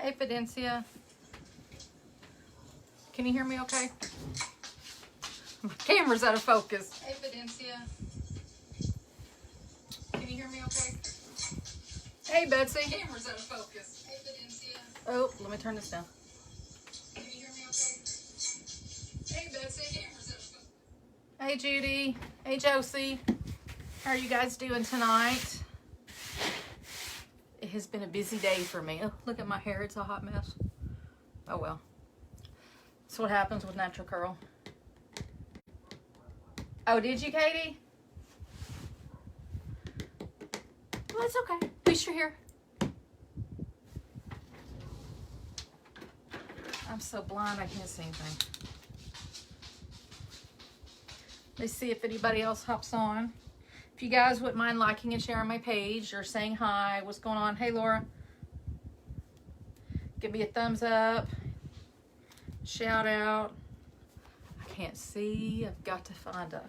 Hey, Fidencia. Can you hear me okay? My camera's out of focus. Hey, Fidencia. Can you hear me okay? Hey, Betsy. Camera's out of focus. Hey, Fidencia. Oh, let me turn this down. Can you hear me okay? Hey, Betsy. Camera's out of focus. Hey, Judy. Hey, Josie. How are you guys doing tonight? It has been a busy day for me. Oh, look at my hair. It's a hot mess. Oh, well. That's what happens with natural curl. Oh, did you, Katie? Well, it's okay. At least you're here. I'm so blind I can't see anything. Let's see if anybody else hops on. If you guys wouldn't mind liking and sharing my page or saying hi, what's going on? Hey, Laura. Give me a thumbs up. Shout out. I can't see. I've got to find a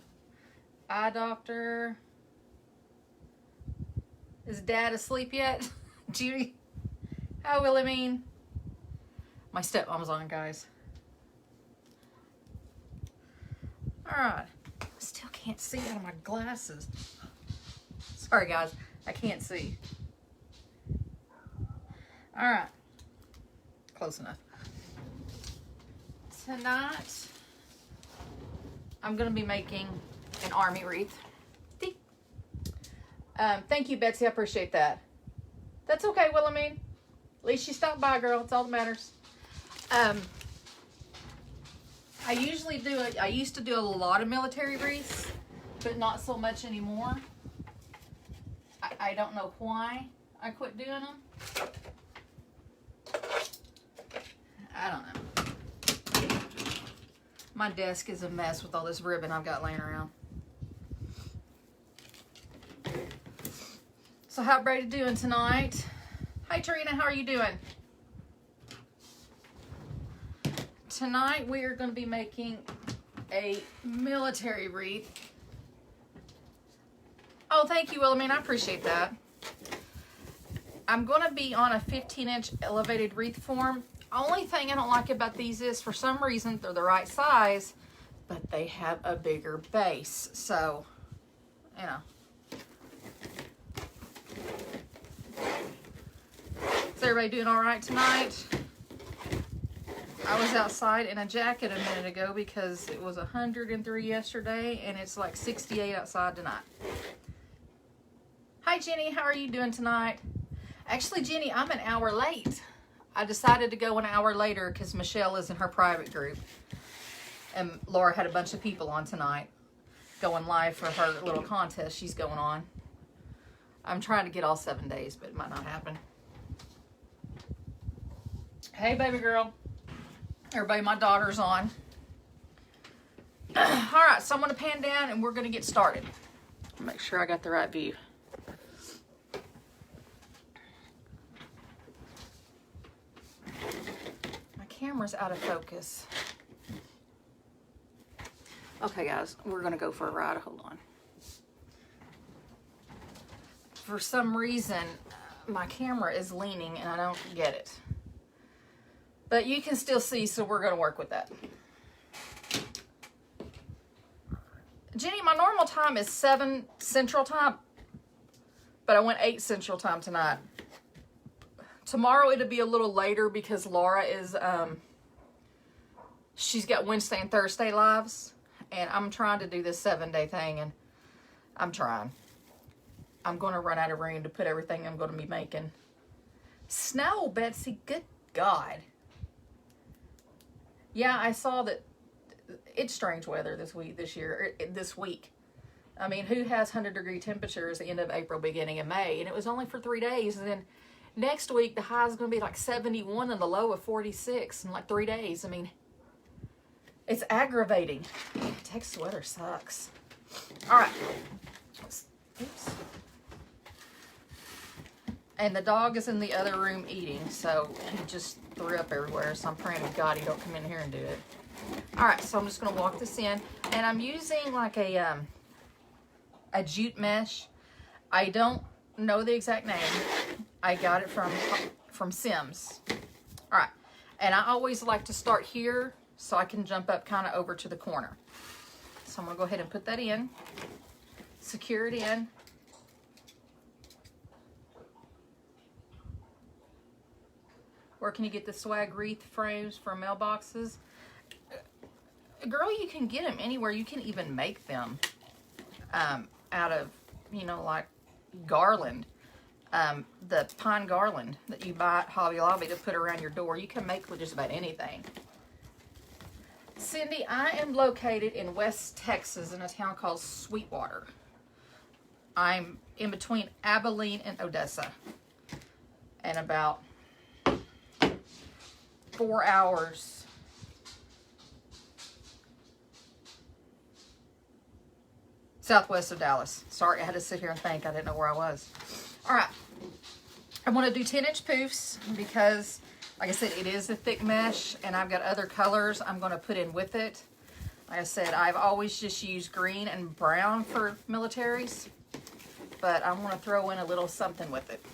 eye doctor. Is Dad asleep yet? Judy? How will it mean? My stepmom's on, guys. All right. I still can't see out of my glasses. Sorry, guys. I can't see. All right. Close enough. Tonight, I'm going to be making an army wreath. Thank you, Betsy. I appreciate that. That's okay, Wilhelmine. At least you stopped by, girl. It's all that matters. I used to do a lot of military wreaths, but not so much anymore. I don't know why I quit doing them. I don't know. My desk is a mess with all this ribbon I've got laying around. So how Brady doing tonight? Hi, Trina. How are you doing? Tonight we are going to be making a military wreath. Oh, thank you, Wilhelmine. I appreciate that. I'm going to be on a 15-inch elevated wreath form. Only thing I don't like about these is, for some reason, they're the right size, but they have a bigger base. So, you know. Is everybody doing all right tonight? I was outside in a jacket a minute ago because it was 103 yesterday, and it's like 68 outside tonight. Hi, Jenny. How are you doing tonight? Actually, Jenny, I'm an hour late. I decided to go an hour later because Michelle is in her private group. And Laura had a bunch of people on tonight going live for her little contest she's going on. I'm trying to get all 7 days, but it might not happen. Hey, baby girl. Everybody, my daughter's on. All right, so I'm going to pan down and we're going to get started. Make sure I got the right view. My camera's out of focus. Okay, guys, we're going to go for a ride. Hold on. For some reason, my camera is leaning and I don't get it. But you can still see, so we're going to work with that. Jenny, my normal time is 7 Central Time, but I went 8 Central Time tonight. Tomorrow it'll be a little later because Laura is, she's got Wednesday and Thursday lives, and I'm trying to do this 7-day thing, and I'm trying. I'm going to run out of room to put everything I'm going to be making. Snow, Betsy, good God. Yeah, I saw that it's strange weather this week. I mean, who has 100-degree temperatures at the end of April, beginning of May? And it was only for 3 days. And then next week, the high is going to be like 71 and the low of 46 in like 3 days. I mean, it's aggravating. Texas weather sucks. All right. Oops. And the dog is in the other room eating, so he just threw up everywhere. So I'm praying to God he don't come in here and do it. All right, so I'm just going to walk this in. And I'm using like a jute mesh. I don't know the exact name. I got it from Sims. And I always like to start here so I can jump up kind of over to the corner. So I'm going to go ahead and put that in. Secure it in. Where can you get the swag wreath frames from Mailboxes? Girl, you can get them anywhere. You can even make them out of, you know, like garland. The pine garland that you buy at Hobby Lobby to put around your door. You can make with just about anything. Cindy, I am located in West Texas in a town called Sweetwater. I'm in between Abilene and Odessa. And about 4 hours southwest of Dallas. Sorry, I had to sit here and think. I didn't know where I was. All right. I want to do 10-inch poofs because, like I said, it is a thick mesh, and I've got other colors I'm going to put in with it. Like I said, I've always just used green and brown for militaries, but I want to throw in a little something with it.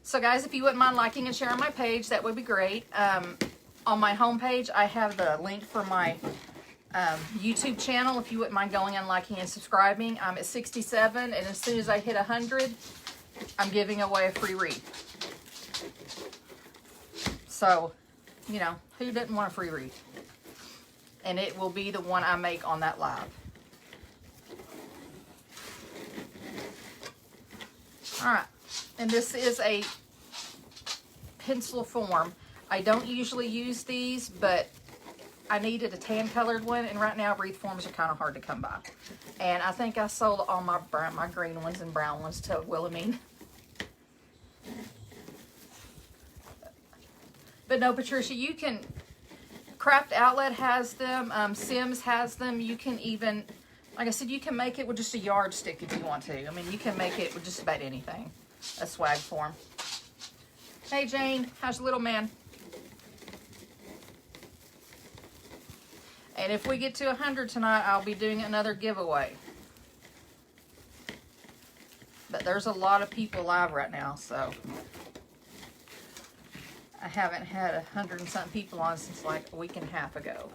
So, guys, if you wouldn't mind liking and sharing my page, that would be great. On my homepage, I have the link for my YouTube channel. If you wouldn't mind going and liking and subscribing, I'm at 67, and as soon as I hit 100, I'm giving away a free wreath. So, you know, who doesn't want a free wreath? And it will be the one I make on that live. All right, and this is a pencil form. I don't usually use these, but I needed a tan colored one, and right now wreath forms are kind of hard to come by. And I think I sold all my green ones and brown ones to Wilhelmine. But no, Patricia, you can, Craft Outlet has them, Sims has them. You can even, like I said, you can make it with just a yardstick if you want to. I mean, you can make it with just about anything, a swag form. Hey, Jane, how's your little man? And if we get to 100 tonight, I'll be doing another giveaway. But there's a lot of people live right now, so I haven't had 100 and something people on since like a week and a half ago.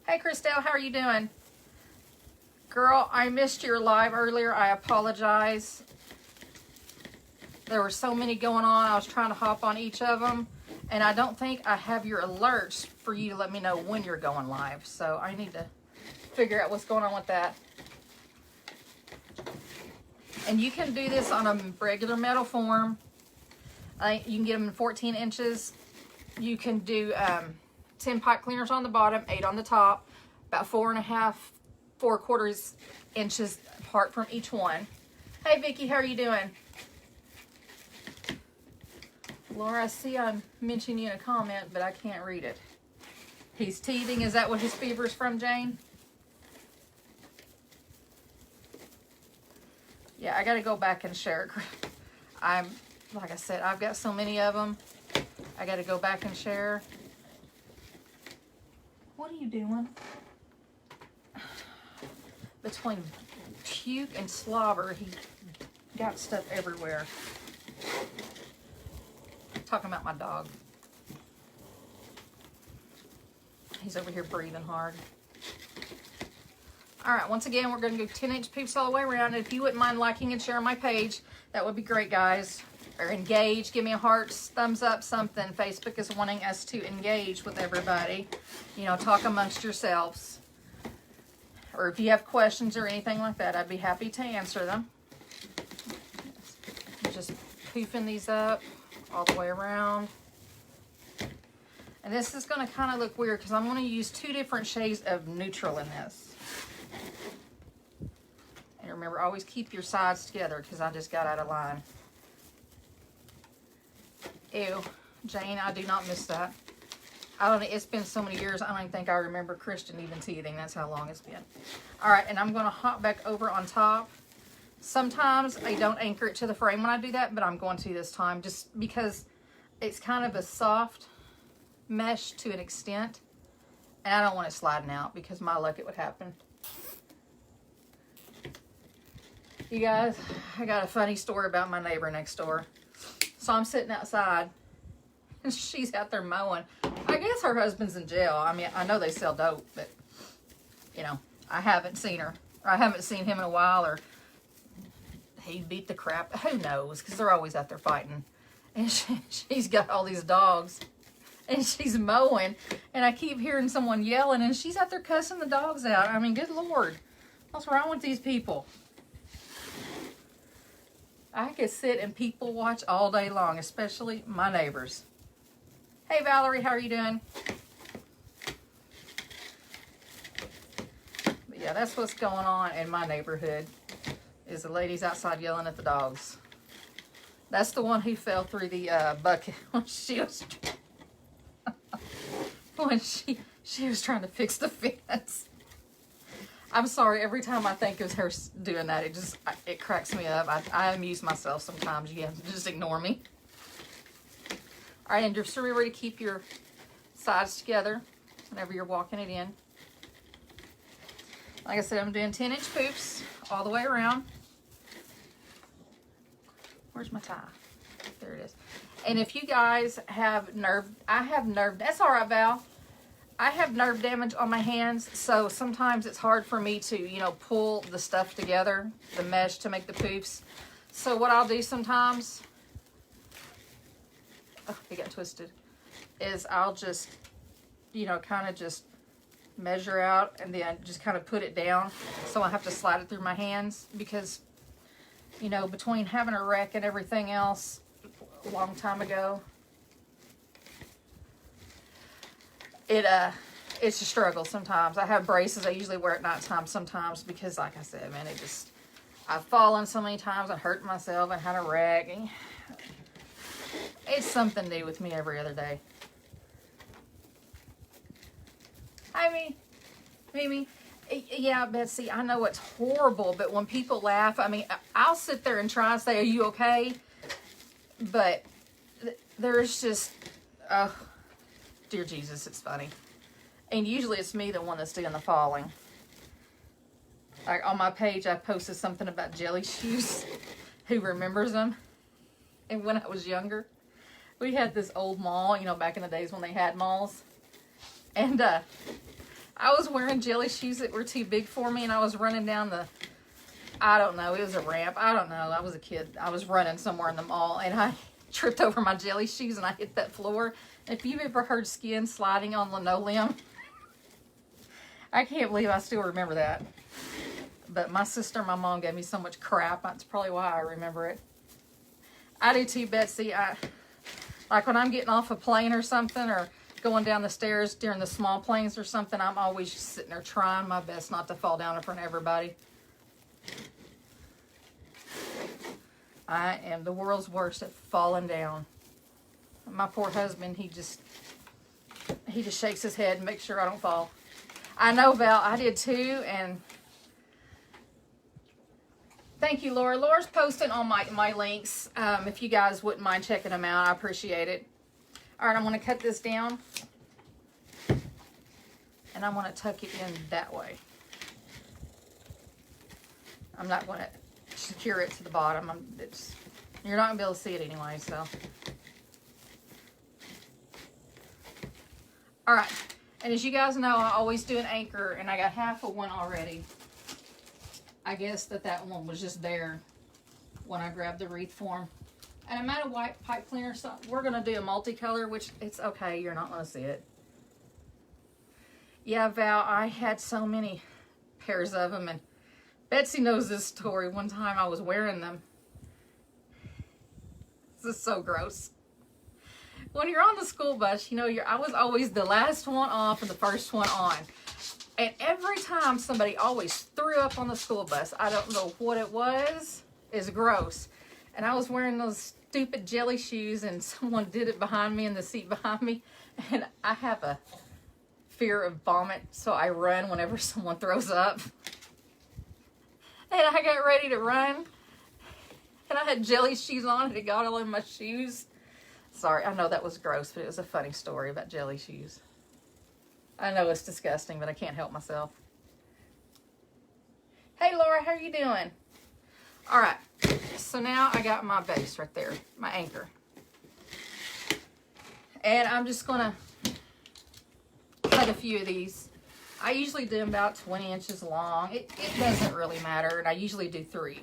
Hey, Christelle, how are you doing? Girl, I missed your live earlier. I apologize. There were so many going on. I was trying to hop on each of them. And I don't think I have your alerts for you to let me know when you're going live. So I need to figure out what's going on with that. And you can do this on a regular metal form. You can get them in 14 inches. You can do 10 pipe cleaners on the bottom, 8 on the top, about 4.5 inches apart from each one. Hey, Vicki, how are you doing? Laura, I see I'm mentioning you in a comment, but I can't read it. He's teething. Is that what his fever is from, Jane? Yeah, I got to go back and share it. Like I said, I've got so many of them. I got to go back and share. What are you doing? Between puke and slobber, he got stuff everywhere. Talking about my dog. He's over here breathing hard. All right, once again, we're going to go 10-inch poofs all the way around. And if you wouldn't mind liking and sharing my page, that would be great, guys. Or engage, give me a heart, thumbs up, something. Facebook is wanting us to engage with everybody. You know, talk amongst yourselves. Or if you have questions or anything like that, I'd be happy to answer them. Just poofing these up all the way around. And this is going to kind of look weird because I'm going to use 2 different shades of neutral in this. And remember, always keep your sides together because I just got out of line. Ew, Jane, I do not miss that. I don't know, it's been so many years, I don't even think I remember Christian even teething. That's how long it's been. All right, and I'm going to hop back over on top. Sometimes I don't anchor it to the frame when I do that, but I'm going to this time just because it's kind of a soft mesh to an extent. And I don't want it sliding out because my luck it would happen. You guys, I got a funny story about my neighbor next door. So I'm sitting outside, and she's out there mowing. I guess her husband's in jail. I mean, I know they sell dope, but, you know, I haven't seen her. Or I haven't seen him in a while, or he beat the crap. Who knows? Because they're always out there fighting. And she's got all these dogs. And she's mowing. And I keep hearing someone yelling. And she's out there cussing the dogs out. I mean, good Lord. What's wrong with these people? I could sit and people watch all day long. Especially my neighbors. Hey, Valerie. How are you doing? But yeah, that's what's going on in my neighborhood. Is the ladies outside yelling at the dogs. That's the one who fell through the bucket when she was when she was trying to fix the fence. I'm sorry, every time I think of her doing that, it cracks me up. I amuse myself sometimes. You have to just ignore me. All right, and just remember to keep your sides together whenever you're walking it in. Like I said, I'm doing 10-inch poofs all the way around. Where's my tie? There it is. And if you guys have that's all right, Val. I have nerve damage on my hands, so sometimes it's hard for me to, you know, pull the stuff together, the mesh to make the poofs. So what I'll do sometimes, oh, it got twisted, is I'll just, you know, kind of just measure out and then just kind of put it down. So I have to slide it through my hands because, you know, between having a wreck and everything else a long time ago, it's a struggle sometimes. I have braces I usually wear at nighttime sometimes because, like I said, man, I've fallen so many times and hurt myself and had a wreck. And it's something new with me every other day. Hi, Mimi. Yeah, Betsy, I know it's horrible, but when people laugh, I mean, I'll sit there and try and say, are you okay? But there's just, oh, dear Jesus, it's funny. And usually it's me, the one that's doing the falling. Like on my page, I posted something about jelly shoes. Who remembers them? And when I was younger, we had this old mall, you know, back in the days when they had malls. And I was wearing jelly shoes that were too big for me, and I was running down I don't know, it was a ramp. I don't know, I was a kid. I was running somewhere in the mall, and I tripped over my jelly shoes, and I hit that floor. If you've ever heard skin sliding on linoleum, I can't believe I still remember that. But my sister and my mom gave me so much crap. That's probably why I remember it. I do too, Betsy. Like when I'm getting off a plane or something, or going down the stairs during the small planes or something, I'm always just sitting there trying my best not to fall down in front of everybody. I am the world's worst at falling down. My poor husband, he just shakes his head and makes sure I don't fall. I know, Val, I did too, and thank you, Laura. Laura's posting on my links. If you guys wouldn't mind checking them out, I appreciate it. All right, I'm going to cut this down, and I'm going to tuck it in that way. I'm not going to secure it to the bottom. You're not going to be able to see it anyway, so. All right, and as you guys know, I always do an anchor, and I got half of one already. I guess that one was just there when I grabbed the wreath form. And I'm out of white pipe cleaner, so we're going to do a multicolor, which it's okay. You're not going to see it. Yeah, Val, I had so many pairs of them, and Betsy knows this story. One time I was wearing them. This is so gross. When you're on the school bus, you know, I was always the last one off and the first one on. And every time somebody always threw up on the school bus, I don't know what it was, it's gross. And I was wearing those stupid jelly shoes, and someone did it behind me in the seat behind me. And I have a fear of vomit, so I run whenever someone throws up. And I got ready to run, and I had jelly shoes on, and it got all in my shoes. Sorry, I know that was gross, but it was a funny story about jelly shoes. I know it's disgusting, but I can't help myself. Hey, Laura, how are you doing? All right, so now I got my base right there, my anchor. And I'm just going to cut a few of these. I usually do them about 20 inches long. It doesn't really matter, and I usually do 3.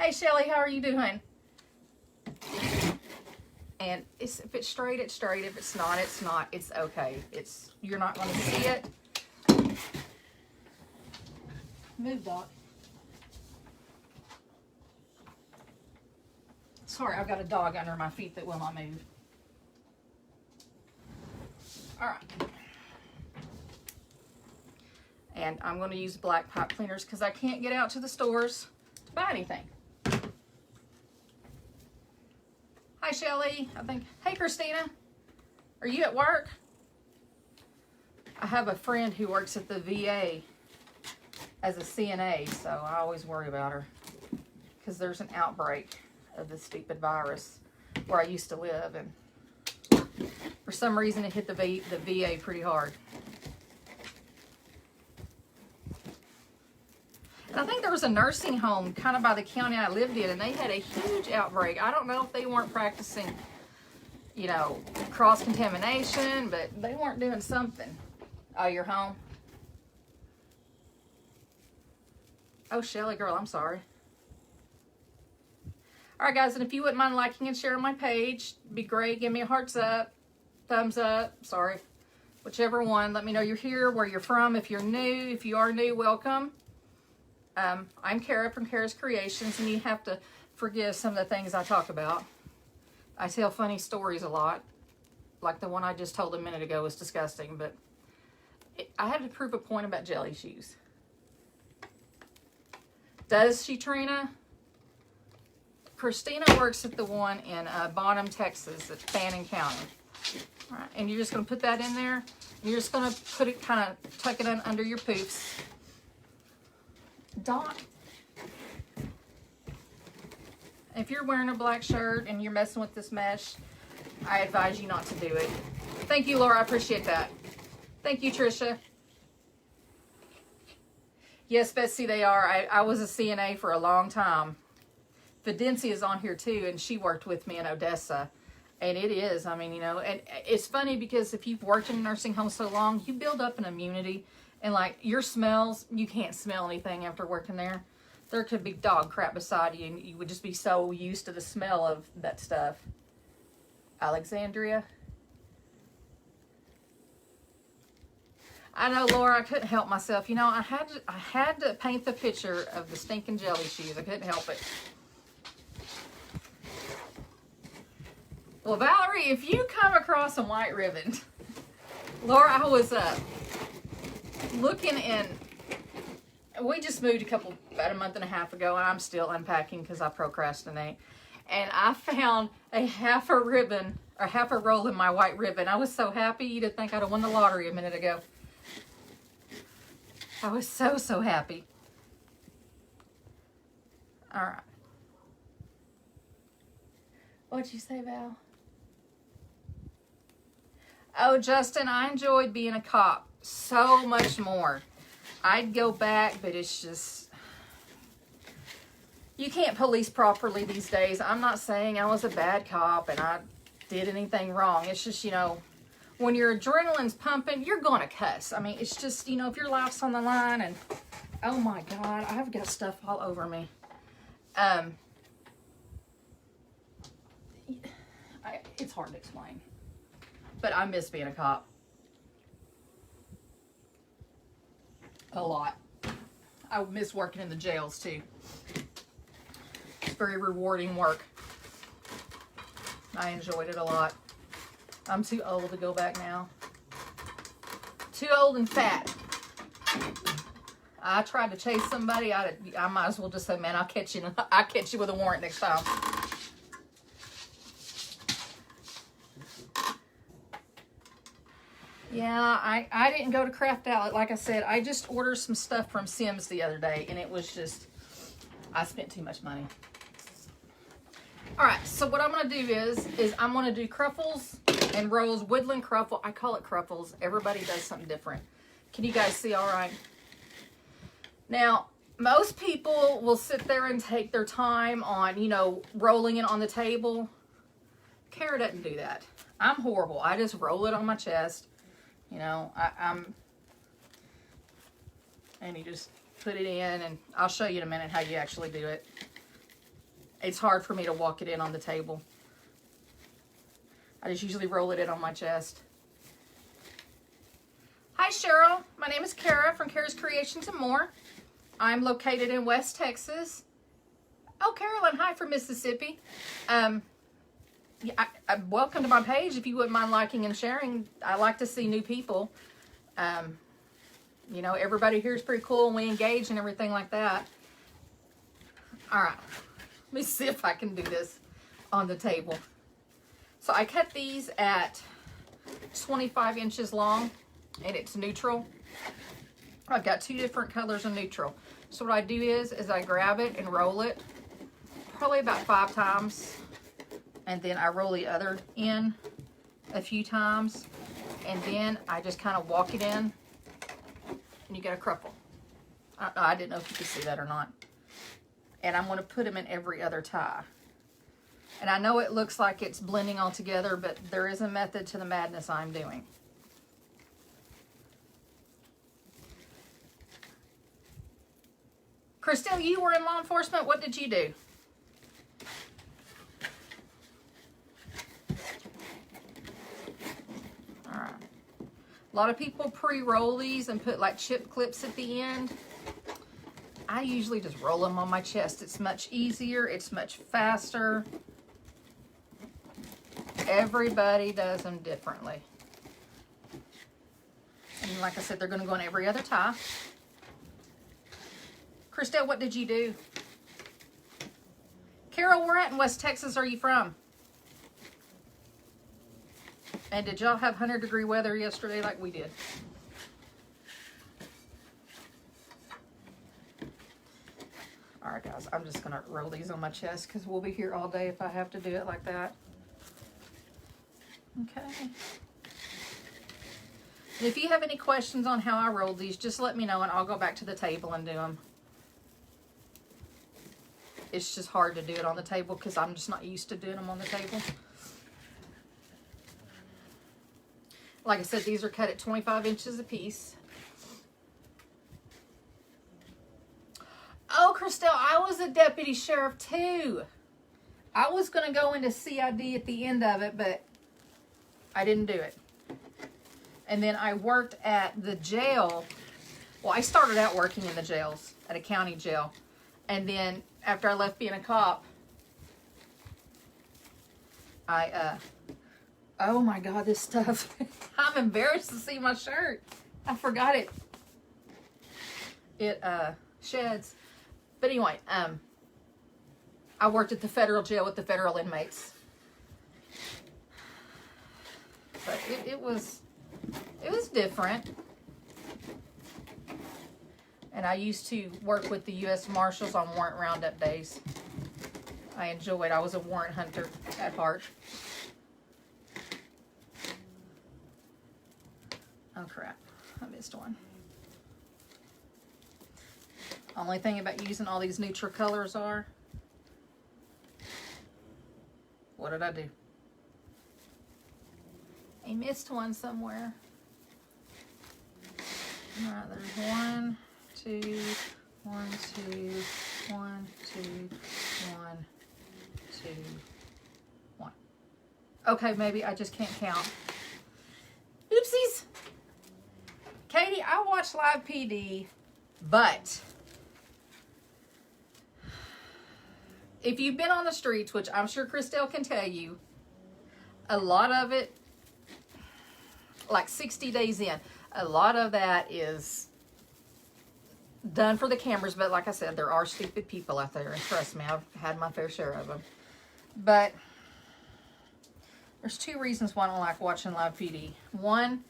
Hey, Shelly, how are you doing? And if it's straight, it's straight. If it's not, it's not. It's okay. You're not going to see it. Move, Doc. Sorry, I've got a dog under my feet that will not move. All right. And I'm going to use black pipe cleaners because I can't get out to the stores to buy anything. Hi, Shelly. Hey, Christina. Are you at work? I have a friend who works at the VA as a CNA, so I always worry about her because there's an outbreak of this stupid virus where I used to live, and for some reason it hit the VA pretty hard. And I think there was a nursing home kind of by the county I lived in, and they had a huge outbreak. I don't know if they weren't practicing, you know, cross-contamination, but they weren't doing something. Oh, you're home? Oh, Shelly, girl, I'm sorry. All right, guys, and if you wouldn't mind liking and sharing my page, it'd be great. Give me a hearts up, thumbs up, sorry, whichever one. Let me know you're here, where you're from. If you're new, if you are new, welcome. I'm Kara from Kara's Creations, and you have to forgive some of the things I talk about. I tell funny stories a lot, like the one I just told a minute ago was disgusting, but I had to prove a point about jelly shoes. Does she, Trina? Christina works at the one in Bonham, Texas, at Fannin County. All right, and you're just going to put that in there. You're just going to put it, kind of tuck it in under your poofs. Doc, if you're wearing a black shirt and you're messing with this mesh, I advise you not to do it. Thank you, Laura. I appreciate that. Thank you, Trisha. Yes, Betsy, they are. I was a CNA for a long time. Fidencia is on here too, and she worked with me in Odessa. And it is, I mean, you know, and it's funny because if you've worked in a nursing home so long, you build up an immunity. And like your smells, you can't smell anything after working there. There could be dog crap beside you, and you would just be so used to the smell of that stuff. Alexandria. I know, Laura, I couldn't help myself. You know, I had to paint the picture of the stinking jelly shoes. I couldn't help it. Well, Valerie, if you come across some white ribbon, Laura, I was looking in, we just moved about a month and a half ago, and I'm still unpacking because I procrastinate. And I found a half a ribbon, or half a roll in my white ribbon. I was so happy. You'd have think I'd have won the lottery a minute ago. I was so, so happy. All right. What'd you say, Val? Oh, Justin, I enjoyed being a cop so much more. I'd go back, but it's just, you can't police properly these days. I'm not saying I was a bad cop and I did anything wrong. It's just, you know, when your adrenaline's pumping, you're going to cuss. I mean, it's just, you know, if your life's on the line and, oh my God, I've got stuff all over me. It's hard to explain, but I miss being a cop a lot. I miss working in the jails too. It's very rewarding work. I enjoyed it a lot. I'm too old to go back now. Too old and fat. I tried to chase somebody. I might as well just say, man, I'll catch you with a warrant next time. Yeah, I didn't go to Craft Outlet. Like I said, I just ordered some stuff from Sims the other day, and it was just, I spent too much money. All right, so what I'm going to do is I'm going to do Cruffles and Rose Woodland Cruffle. I call it Cruffles. Everybody does something different. Can you guys see all right? Now, Most people will sit there and take their time on, you know, rolling it on the table. Kara doesn't do that. I'm horrible. I just roll it on my chest. You know, and you just put it in, and I'll show you in a minute how you actually do it. It's hard for me to walk it in on the table. I just usually roll it in on my chest. Hi Cheryl, my name is Kara from Kara's Creations and More. I'm located in West Texas. Oh, Carolyn, hi from Mississippi. Yeah, welcome to my page if you wouldn't mind liking and sharing. I like to see new people. You know, everybody here is pretty cool and we engage and everything like that. All right, let me see if I can do this on the table. So I cut these at 25 inches long and it's neutral. I've got 2 different colors of neutral. So what I do is I grab it and roll it probably about 5 times. And then I roll the other in a few times. And then I just kind of walk it in. And you get a crumple. I didn't know if you could see that or not. And I'm going to put them in every other tie. And I know it looks like it's blending all together, but there is a method to the madness I'm doing. Christelle, you were in law enforcement. What did you do? All right. A lot of people pre-roll these and put like chip clips at the end. I usually just roll them on my chest. It's much easier. It's much faster. Everybody does them differently. And like I said, they're going to go in every other tie. Christelle, what did you do? Carol, where at in West Texas are you from? And did y'all have 100-degree weather yesterday like we did? All right, guys, I'm just going to roll these on my chest because we'll be here all day if I have to do it like that. Okay. And if you have any questions on how I roll these, just let me know and I'll go back to the table and do them. It's just hard to do it on the table because I'm just not used to doing them on the table. Like I said, these are cut at 25 inches a piece. Oh, Christelle, I was a deputy sheriff too. I was going to go into CID at the end of it, but I didn't do it. And then I worked at the jail. Well, I started out working in the jails, at a county jail. And then after I left being a cop, oh my God, this stuff. I'm embarrassed to see my shirt. I forgot it. It sheds. But anyway, I worked at the federal jail with the federal inmates. But it was different. And I used to work with the U.S. Marshals on warrant roundup days. I enjoyed. I was a warrant hunter at heart. Oh crap, I missed one. Only thing about using all these neutral colors are, what did I do? I missed one somewhere. All right, there's 1, 2, 1, 2, 1, 2, 1, 2, 1. Okay, maybe I just can't count. Oopsies. Katie, I watch Live PD, but if you've been on the streets, which I'm sure Christelle can tell you, a lot of it, like 60 days in, a lot of that is done for the cameras. But like I said, there are stupid people out there. And trust me, I've had my fair share of them. But there's 2 reasons why I don't like watching Live PD. One,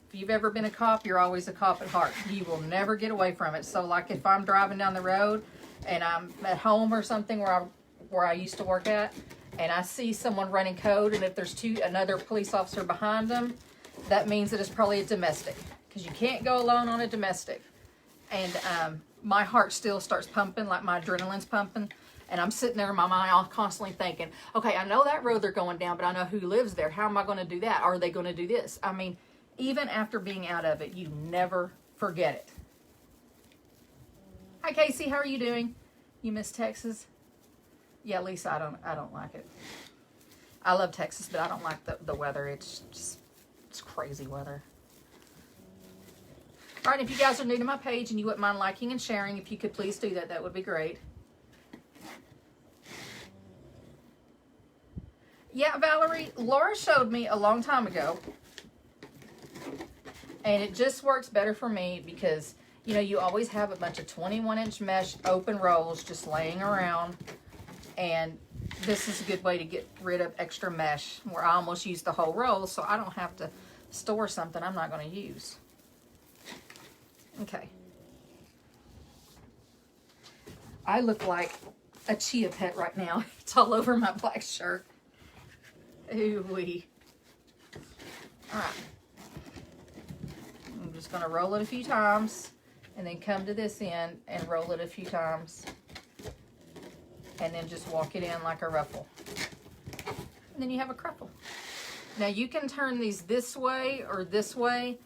if you've ever been a cop, you're always a cop at heart. You will never get away from it. So like if I'm driving down the road and I'm at home or something where I used to work at, and I see someone running code, and if there's another police officer behind them, that means that it's probably a domestic, because you can't go alone on a domestic. And my heart still starts pumping, like my adrenaline's pumping. And I'm sitting there in my mind all constantly thinking, okay, I know that road they're going down, but I know who lives there. How am I going to do that? Are they going to do this? I mean, even after being out of it, you never forget it. Hi, Casey. How are you doing? You miss Texas? Yeah, Lisa, I don't like it. I love Texas, but I don't like the weather. It's crazy weather. All right, if you guys are new to my page and you wouldn't mind liking and sharing, if you could please do that, that would be great. Yeah, Valerie, Laura showed me a long time ago, and it just works better for me because, you know, you always have a bunch of 21-inch mesh open rolls just laying around, and this is a good way to get rid of extra mesh where I almost use the whole roll so I don't have to store something I'm not going to use. Okay. I look like a chia pet right now. It's all over my black shirt. Ooh-wee. All right. I'm just going to roll it a few times and then come to this end and roll it a few times and then just walk it in like a ruffle. And then you have a cruffle. Now you can turn these this way or this way.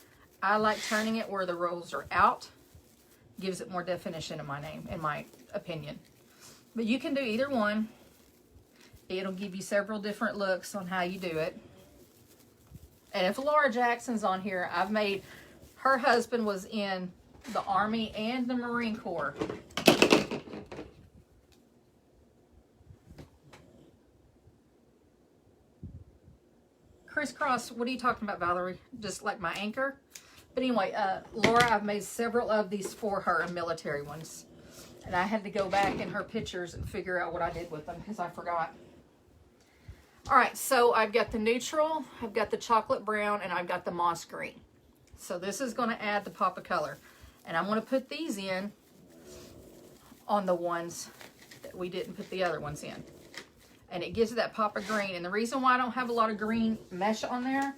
I like turning it where the rolls are out. Gives it more definition in my name, in my opinion. But you can do either one. It'll give you several different looks on how you do it. And if Laura Jackson's on here, I've made, her husband was in the Army and the Marine Corps. Crisscross, what are you talking about, Valerie? Just like my anchor? But anyway, Laura, I've made several of these for her, military ones. And I had to go back in her pictures and figure out what I did with them because I forgot. All right, so I've got the neutral, I've got the chocolate brown, and I've got the moss green. So this is going to add the pop of color. And I'm going to put these in on the ones that we didn't put the other ones in. And it gives it that pop of green. And the reason why I don't have a lot of green mesh on there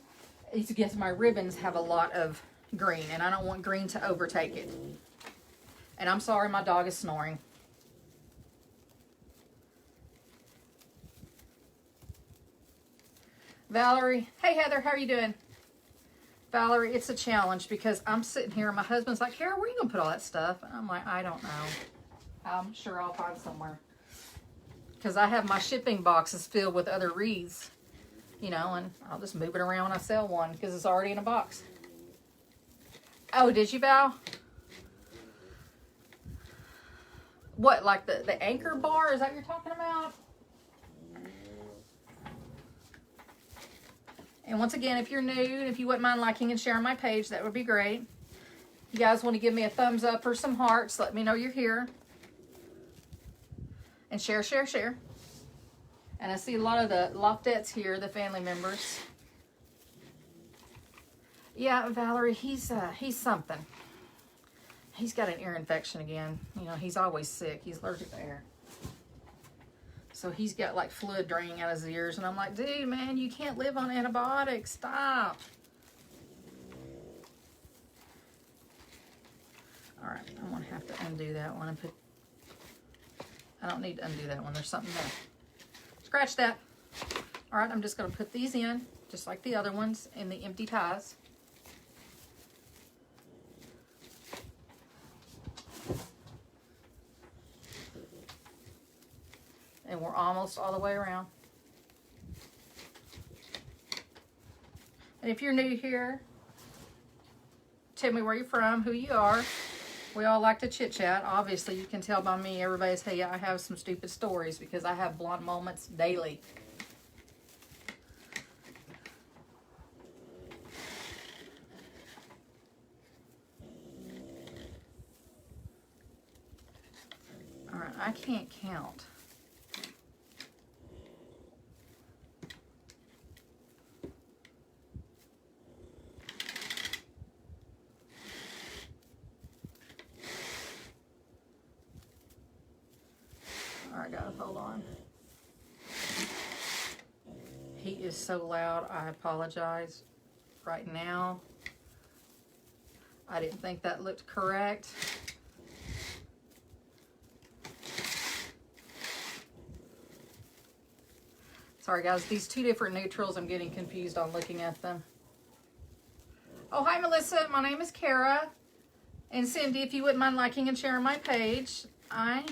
is because my ribbons have a lot of green. And I don't want green to overtake it. And I'm sorry, my dog is snoring. Valerie, hey Heather, how are you doing? Valerie, it's a challenge because I'm sitting here and my husband's like, Kara, where are you gonna put all that stuff? And I'm like, I don't know. I'm sure I'll find somewhere. Because I have my shipping boxes filled with other wreaths, you know, and I'll just move it around when I sell one because it's already in a box. Oh, did you, Val? What, like the anchor bar? Is that what you're talking about? And once again, if you're new, and if you wouldn't mind liking and sharing my page, that would be great. If you guys want to give me a thumbs up or some hearts, let me know you're here. And share, share, share. And I see a lot of the Loftettes here, the family members. Yeah, Valerie, he's something. He's got an ear infection again. You know, he's always sick. He's allergic to air. So he's got like fluid draining out his ears. And I'm like, dude, man, you can't live on antibiotics. Stop. All right, I'm going to have to undo that one and put... I don't need to undo that one. There's something there. Scratch that. All right, I'm just going to put these in, just like the other ones, in the empty ties. And we're almost all the way around. And if you're new here, tell me where you're from, who you are. We all like to chit chat. Obviously, you can tell by me, everybody's, hey, I have some stupid stories because I have blonde moments daily. All right, I can't count. Alright guys, hold on. He is so loud, I apologize right now. I didn't think that looked correct. Sorry guys, these two different neutrals, I'm getting confused on looking at them. Oh, hi Melissa, my name is Kara. And Cindy, if you wouldn't mind liking and sharing my page. I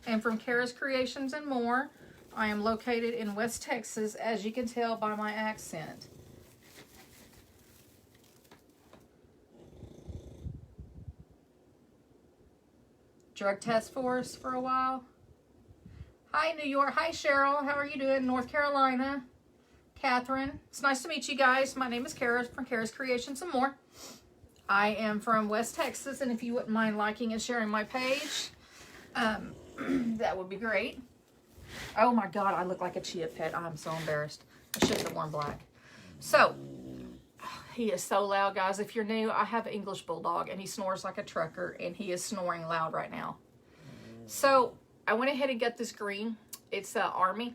am from Kara's Creations and More. I am located in West Texas, as you can tell by my accent. Drug task force for a while. Hi, New York. Hi, Cheryl. How are you doing? North Carolina. Catherine. It's nice to meet you guys. My name is Kara from Kara's Creations and More. I am from West Texas, and if you wouldn't mind liking and sharing my page, that would be great. Oh my God, I look like a chia pet. I'm so embarrassed. I shouldn't have worn black. So, he is so loud, guys. If you're new, I have an English Bulldog, and he snores like a trucker, and he is snoring loud right now. So, I went ahead and got this green. It's Army,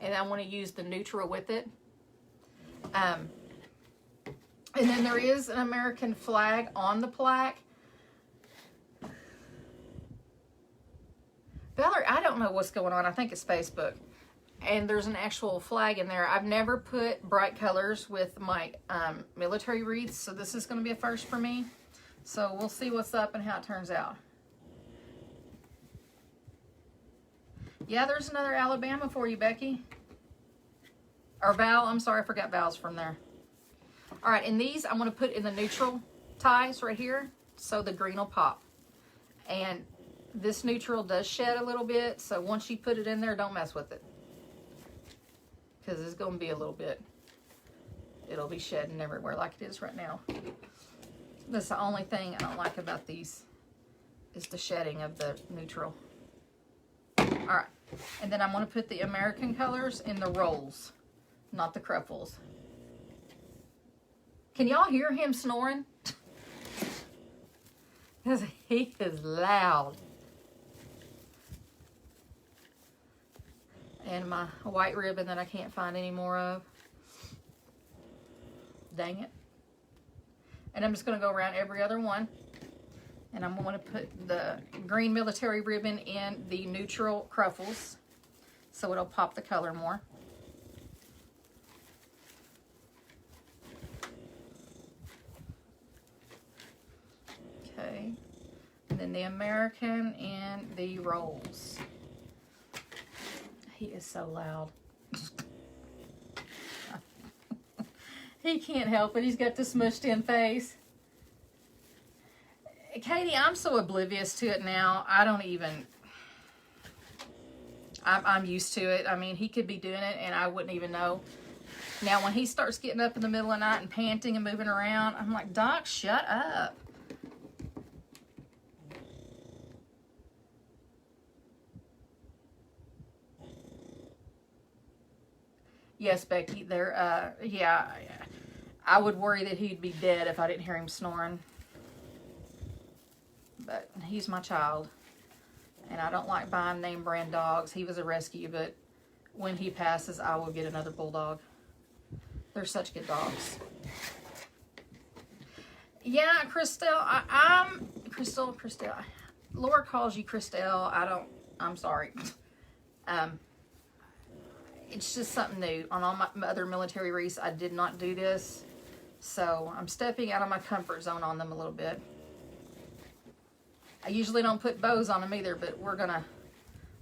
and I want to use the neutral with it. And then there is an American flag on the plaque. Valerie, I don't know what's going on. I think it's Facebook. And there's an actual flag in there. I've never put bright colors with my military wreaths, so this is going to be a first for me. So we'll see what's up and how it turns out. Yeah, there's another Alabama for you, Becky. Or Val. I'm sorry, I forgot Val's from there. All right, and these I'm going to put in the neutral ties right here so the green will pop. And this neutral does shed a little bit, so once you put it in there, don't mess with it. Because it's going to be a little bit, it'll be shedding everywhere like it is right now. That's the only thing I don't like about these, is the shedding of the neutral. All right, and then I'm going to put the American colors in the rolls, not the cruffles. Can y'all hear him snoring? Because he is loud. And my white ribbon that I can't find any more of. Dang it. And I'm just going to go around every other one. And I'm going to put the green military ribbon in the neutral cruffles, so it'll pop the color more. Okay. And then the American in the rolls. He is so loud. He can't help it. He's got the smushed in face. Katie, I'm so oblivious to it now. I don't even... I'm used to it. I mean, he could be doing it and I wouldn't even know. Now, when he starts getting up in the middle of the night and panting and moving around, I'm like, Doc, shut up. Yes, Becky, yeah, I would worry that he'd be dead if I didn't hear him snoring. But he's my child, and I don't like buying name brand dogs. He was a rescue, but when he passes, I will get another bulldog. They're such good dogs. Yeah, Christelle, Christelle. Laura calls you Christelle. I'm sorry. It's just something new. On all my other military wreaths, I did not do this. So I'm stepping out of my comfort zone on them a little bit. I usually don't put bows on them either, but we're gonna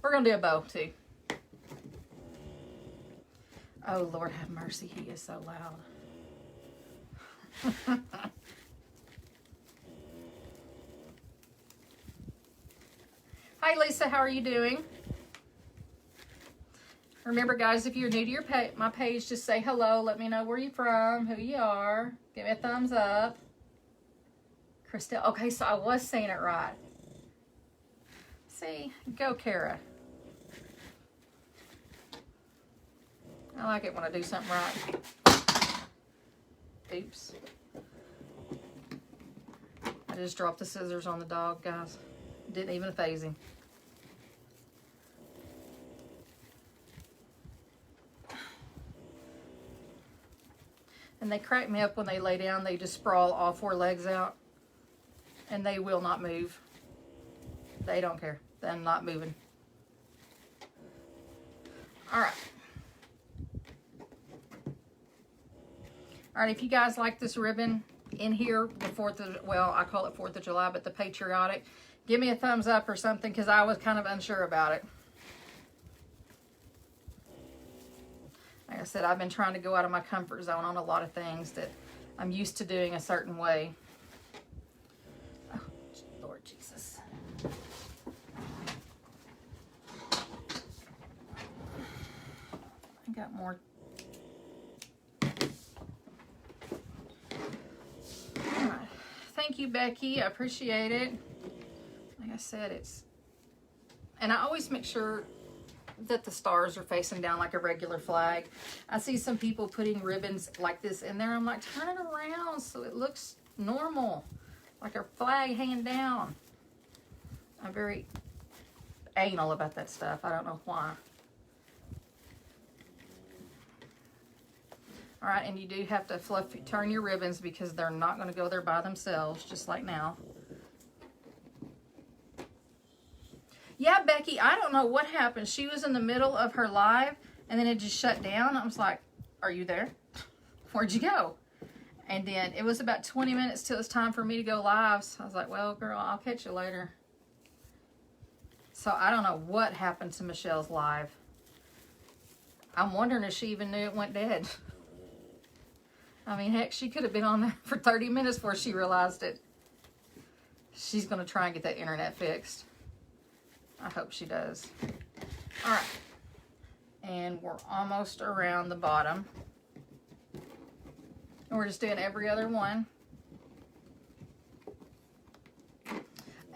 do a bow too. Oh Lord have mercy, he is so loud. Hi Lisa, how are you doing? Remember, guys, if you're new to my page, just say hello. Let me know where you're from, who you are. Give me a thumbs up. Christelle. Okay, so I was saying it right. See? Go, Kara. I like it when I do something right. Oops. I just dropped the scissors on the dog, guys. Didn't even faze him. And they crack me up when they lay down. They just sprawl all four legs out. And they will not move. They don't care. They're not moving. Alright. All right, if you guys like this ribbon in here, the 4th of, well, I call it 4th of July, but the patriotic, give me a thumbs up or something, because I was kind of unsure about it. Like I said, I've been trying to go out of my comfort zone on a lot of things that I'm used to doing a certain way. Oh, Lord Jesus. I got more. All right. Thank you, Becky. I appreciate it. Like I said, it's... And I always make sure that the stars are facing down like a regular flag. I see some people putting ribbons like this in there. I'm like, turn it around so it looks normal, like a flag hanging down. I'm very anal about that stuff. I don't know why. All right, and you do have to turn your ribbons because they're not going to go there by themselves, just like now. Yeah, Becky, I don't know what happened. She was in the middle of her live, and then it just shut down. I was like, are you there? Where'd you go? And then it was about 20 minutes till it's time for me to go live. So I was like, well, girl, I'll catch you later. So I don't know what happened to Michelle's live. I'm wondering if she even knew it went dead. I mean, heck, she could have been on there for 30 minutes before she realized it. She's going to try and get that internet fixed. I hope she does. All right. And we're almost around the bottom. And we're just doing every other one.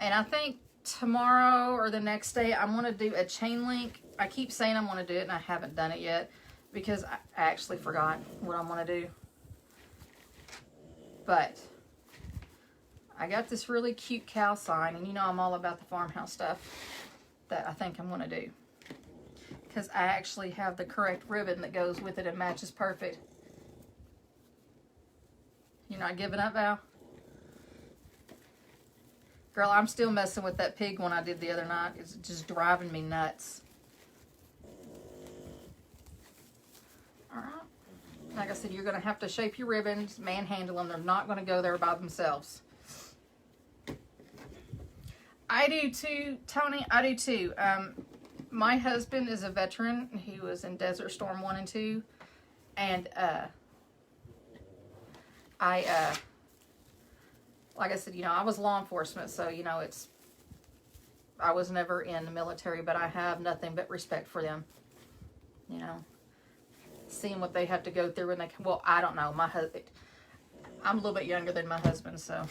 And I think tomorrow or the next day, I'm going to do a chain link. I keep saying I'm going to do it, and I haven't done it yet because I actually forgot what I'm going to do. But I got this really cute cow sign, and you know I'm all about the farmhouse stuff that I think I'm going to do. Because I actually have the correct ribbon that goes with it and matches perfect. You're not giving up, Val? Girl, I'm still messing with that pig one I did the other night. It's just driving me nuts. Alright. Like I said, you're going to have to shape your ribbons, manhandle them. They're not going to go there by themselves. I do too, Tony. I do too. My husband is a veteran. He was in Desert Storm 1 and 2. And like I said, you know, I was law enforcement, so, you know, I was never in the military, but I have nothing but respect for them. You know, seeing what they have to go through when they, well, I don't know. I'm a little bit younger than my husband, so,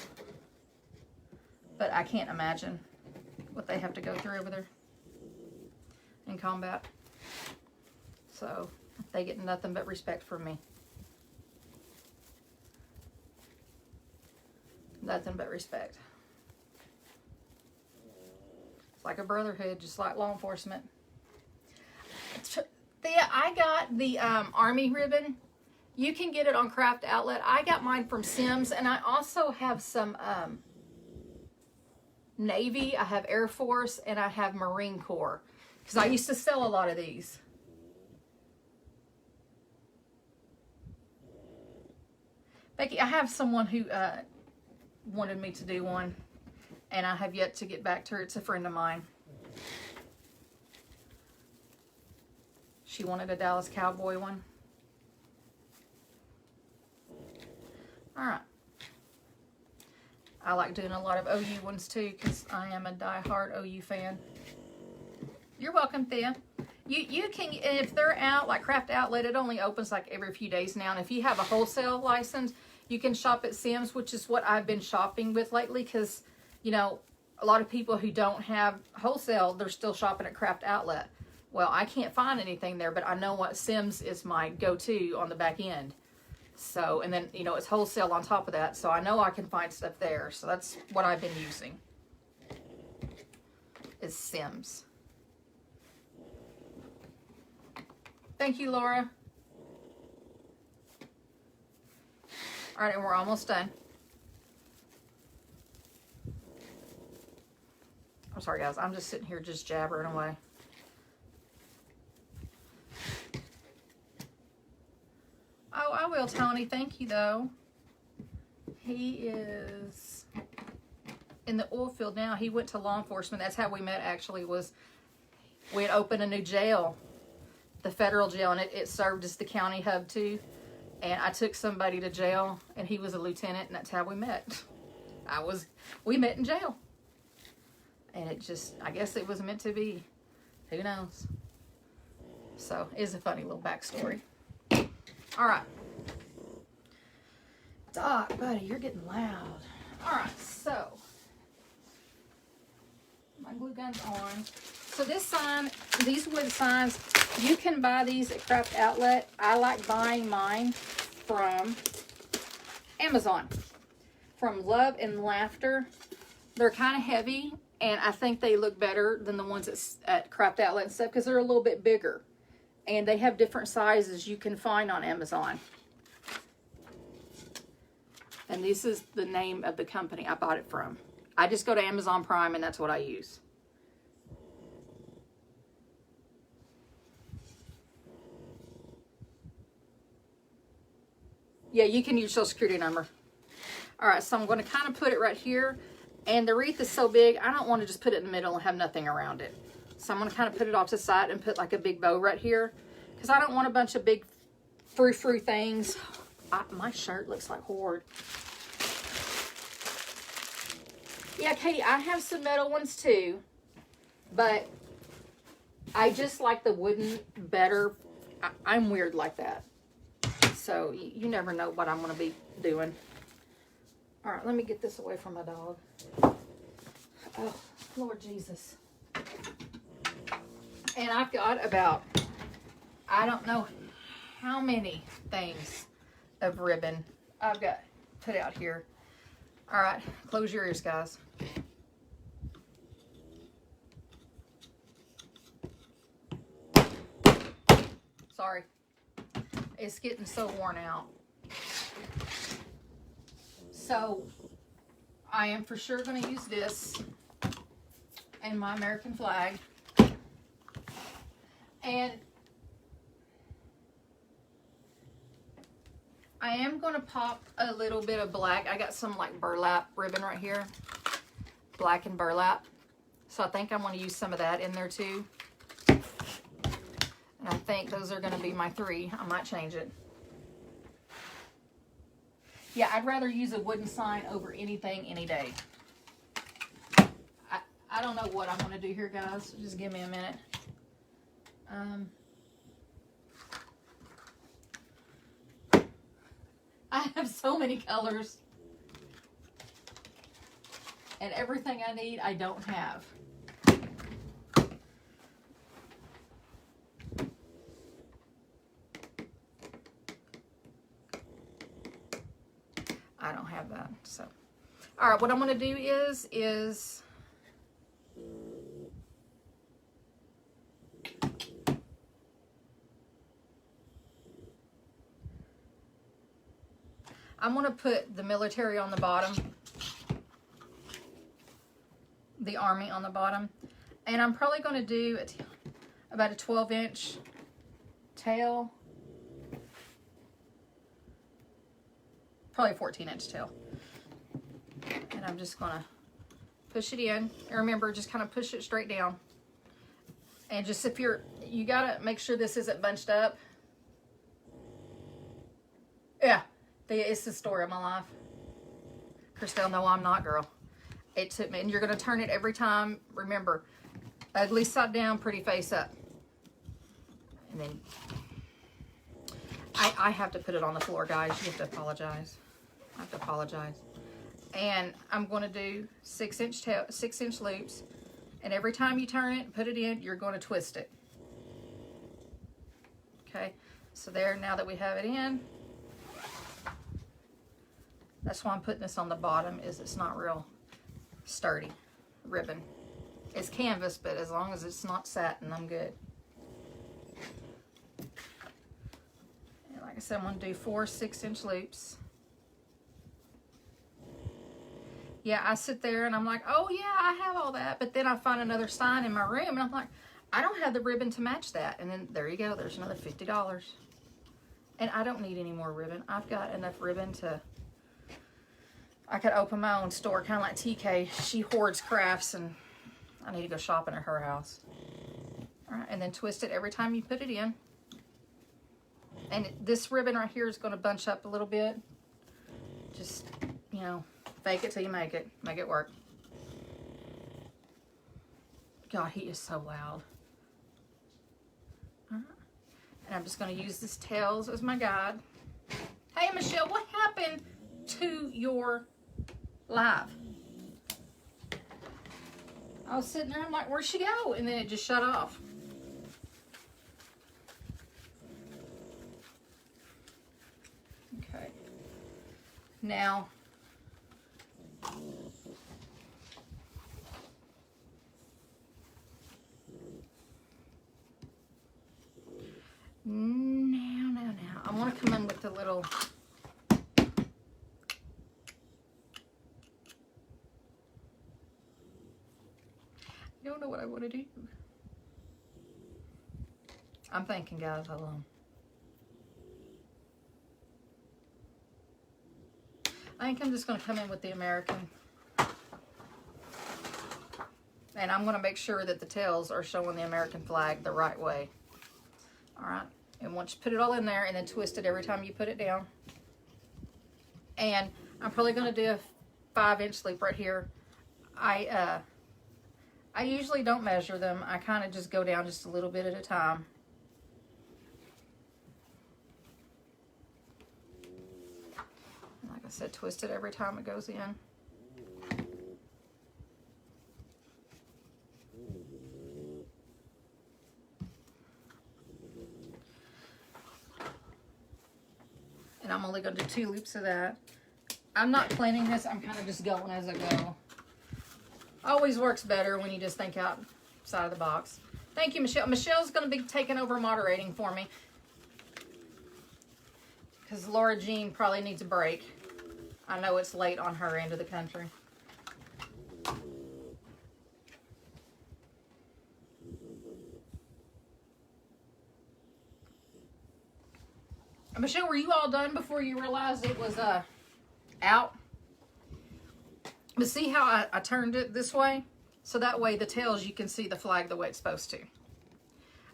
but I can't imagine what they have to go through over there in combat. So they get nothing but respect from me. Nothing but respect. It's like a brotherhood, just like law enforcement. I got the Army ribbon. You can get it on Craft Outlet. I got mine from Sims, and I also have some Navy, I have Air Force, and I have Marine Corps. Because I used to sell a lot of these. Becky, I have someone who wanted me to do one, and I have yet to get back to her. It's a friend of mine. She wanted a Dallas Cowboy one. Alright. I like doing a lot of OU ones too, because I am a die-hard OU fan. You're welcome, Thea. You can, if they're out, like Craft Outlet, it only opens like every few days now. And if you have a wholesale license, you can shop at Sims, which is what I've been shopping with lately, because, you know, a lot of people who don't have wholesale, they're still shopping at Craft Outlet. Well, I can't find anything there, but I know what Sims is my go-to on the back end. So, and then, you know, it's wholesale on top of that, so I know I can find stuff there. So that's what I've been using, is Sims. Thank you, Laura. All right, and we're almost done. I'm sorry, guys. I'm just sitting here just jabbering away. Oh, I will. will, Tony. Thank you, though. He is in the oil field now. He went to law enforcement. That's how we met, actually, was we had opened a new jail, the federal jail, and it served as the county hub, too. And I took somebody to jail, and he was a lieutenant, and that's how we met. We met in jail. And it just, I guess it was meant to be. Who knows? So, it's a funny little backstory. All right. Doc, buddy, you're getting loud. All right, so my glue gun's on. So this sign, these wood signs, you can buy these at Craft Outlet. I like buying mine from Amazon, from Love and Laughter. They're kind of heavy, and I think they look better than the ones at Craft Outlet and stuff because they're a little bit bigger. And they have different sizes you can find on Amazon. And this is the name of the company I bought it from. I just go to Amazon Prime and that's what I use. Yeah, you can use your Social Security number. All right, so I'm going to kind of put it right here. And the wreath is so big, I don't want to just put it in the middle and have nothing around it. So I'm going to kind of put it off to the side and put like a big bow right here. Because I don't want a bunch of big frou-frou things. My shirt looks like hoard. Yeah, Katie, I have some metal ones too. But I just like the wooden better. I'm weird like that. So you never know what I'm going to be doing. All right, let me get this away from my dog. Oh, Lord Jesus. And I've got about, I don't know how many things of ribbon I've got put out here. All right, close your ears, guys. Sorry. It's getting so worn out. So, I am for sure going to use this and my American flag. And I am going to pop a little bit of black. I got some like burlap ribbon right here. Black and burlap. So I think I'm going to use some of that in there too. And I think those are going to be my 3. I might change it. Yeah, I'd rather use a wooden sign over anything any day. I don't know what I'm going to do here, guys. Just give me a minute. I have so many colors. And everything I need, I don't have. I don't have that, so. All right, what I'm going to do is I'm going to put the military on the bottom, the army on the bottom, and I'm probably going to do about a 12-inch tail, probably a 14-inch tail, and I'm just going to push it in. And remember, just kind of push it straight down, and just if you got to make sure this isn't bunched up. Yeah. It's the story of my life. Christelle, no, I'm not, girl. It took me, and you're going to turn it every time. Remember, ugly side down, pretty face up. And then, I have to put it on the floor, guys. You have to apologize. I have to apologize. And I'm going to do 6-inch loops. And every time you turn it, put it in, you're going to twist it. Okay, so there, now that we have it in, that's why I'm putting this on the bottom, is it's not real sturdy ribbon. It's canvas, but as long as it's not satin, I'm good. And like I said, I'm going to do 4 6-inch loops. Yeah, I sit there and I'm like, oh yeah, I have all that. But then I find another sign in my room and I'm like, I don't have the ribbon to match that. And then there you go, there's another $50. And I don't need any more ribbon. I've got enough ribbon to, I could open my own store, kind of like TK. She hoards crafts, and I need to go shopping at her house. All right, and then twist it every time you put it in. And this ribbon right here is going to bunch up a little bit. Just, you know, fake it till you make it. Make it work. God, he is so loud. All right. And I'm just going to use this tails as my guide. Hey, Michelle, what happened to your live? I was sitting there, I'm like, where'd she go? And then it just shut off. Okay. Now, now. I want to come in with the little, I don't know what I want to do. I'm thinking, guys, hold on. I think I'm just going to come in with the American. And I'm going to make sure that the tails are showing the American flag the right way. All right. And once you put it all in there, and then twist it every time you put it down. And I'm probably going to do a 5-inch loop right here. I usually don't measure them. I kind of just go down just a little bit at a time. Like I said, twist it every time it goes in. And I'm only going to do 2 loops of that. I'm not planning this. I'm kind of just going as I go. Always works better when you just think outside of the box. Thank you, Michelle. Michelle's going to be taking over moderating for me, because Laura Jean probably needs a break. I know it's late on her end of the country. Michelle, were you all done before you realized it was out? But see how I turned it this way? So that way the tails, you can see the flag the way it's supposed to.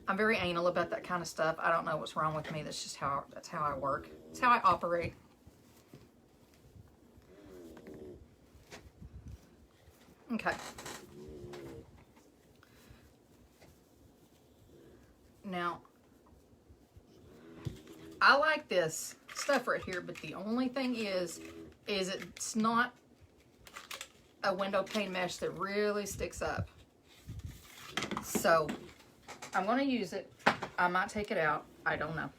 I'm very anal about that kind of stuff. I don't know what's wrong with me. That's just how I work. It's how I operate. Okay. Now, I like this stuff right here, but the only thing is it's not a window pane mesh that really sticks up. So I'm going to use it. I might take it out. I don't know.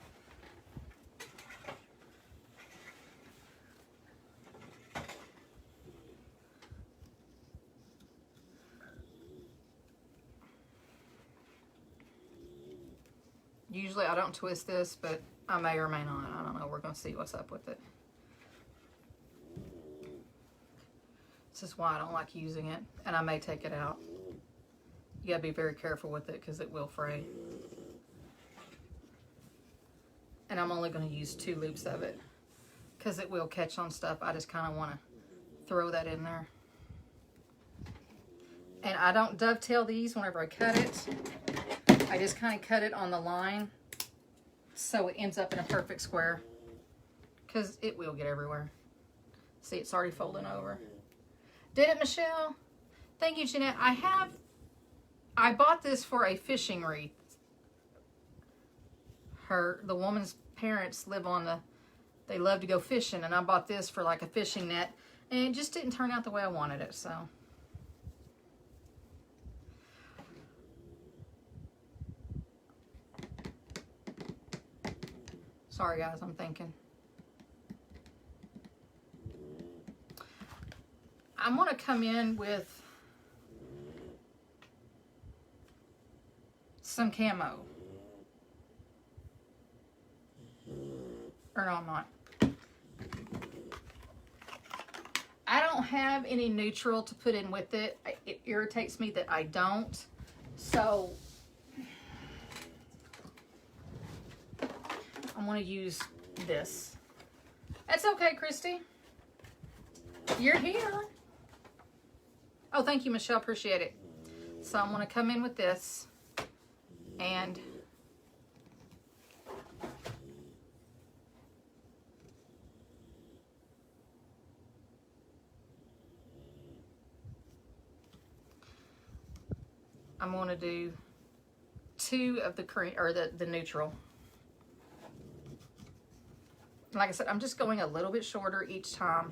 Usually I don't twist this, but I may or may not. I don't know. We're going to see what's up with it. This is why I don't like using it, and I may take it out. You gotta be very careful with it because it will fray. And I'm only going to use 2 loops of it because it will catch on stuff. I just kind of want to throw that in there. And I don't dovetail these whenever I cut it. I just kind of cut it on the line so it ends up in a perfect square, because it will get everywhere. See, it's already folding over. Did it, Michelle? Thank you, Jeanette. I bought this for a fishing wreath. The woman's parents they love to go fishing, and I bought this for like a fishing net, and it just didn't turn out the way I wanted it, so. Sorry guys, I'm thinking. I'm going to come in with some camo. Or no, I'm not. I don't have any neutral to put in with it. It irritates me that I don't. So I'm going to use this. That's okay, Christy. You're here. Oh, thank you, Michelle. Appreciate it. So I'm going to come in with this and I'm going to do 2 of the cream or the neutral. Like I said, I'm just going a little bit shorter each time.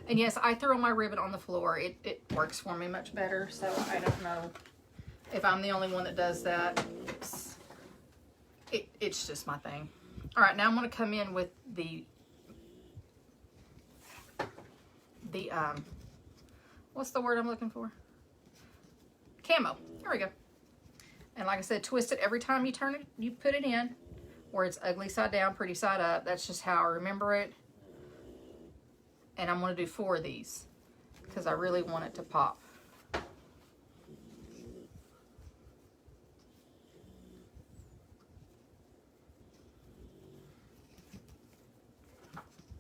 And yes, I throw my ribbon on the floor. It works for me much better, so I don't know if I'm the only one that does that. It's just my thing. All right, now I'm going to come in with the what's the word I'm looking for? Camo. There we go. And like I said, twist it every time you turn it, you put it in, where it's ugly side down, pretty side up. That's just how I remember it. And I'm going to do 4 of these because I really want it to pop.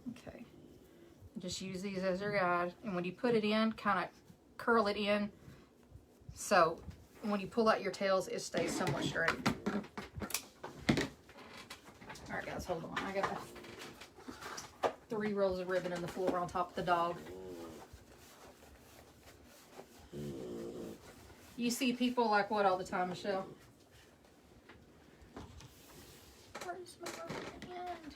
Okay. Just use these as your guide. And when you put it in, kind of curl it in so when you pull out your tails, it stays somewhat straight. All right, guys, hold on. I got 3 rolls of ribbon in the floor on top of the dog. You see people like what all the time, Michelle? Where's my hand?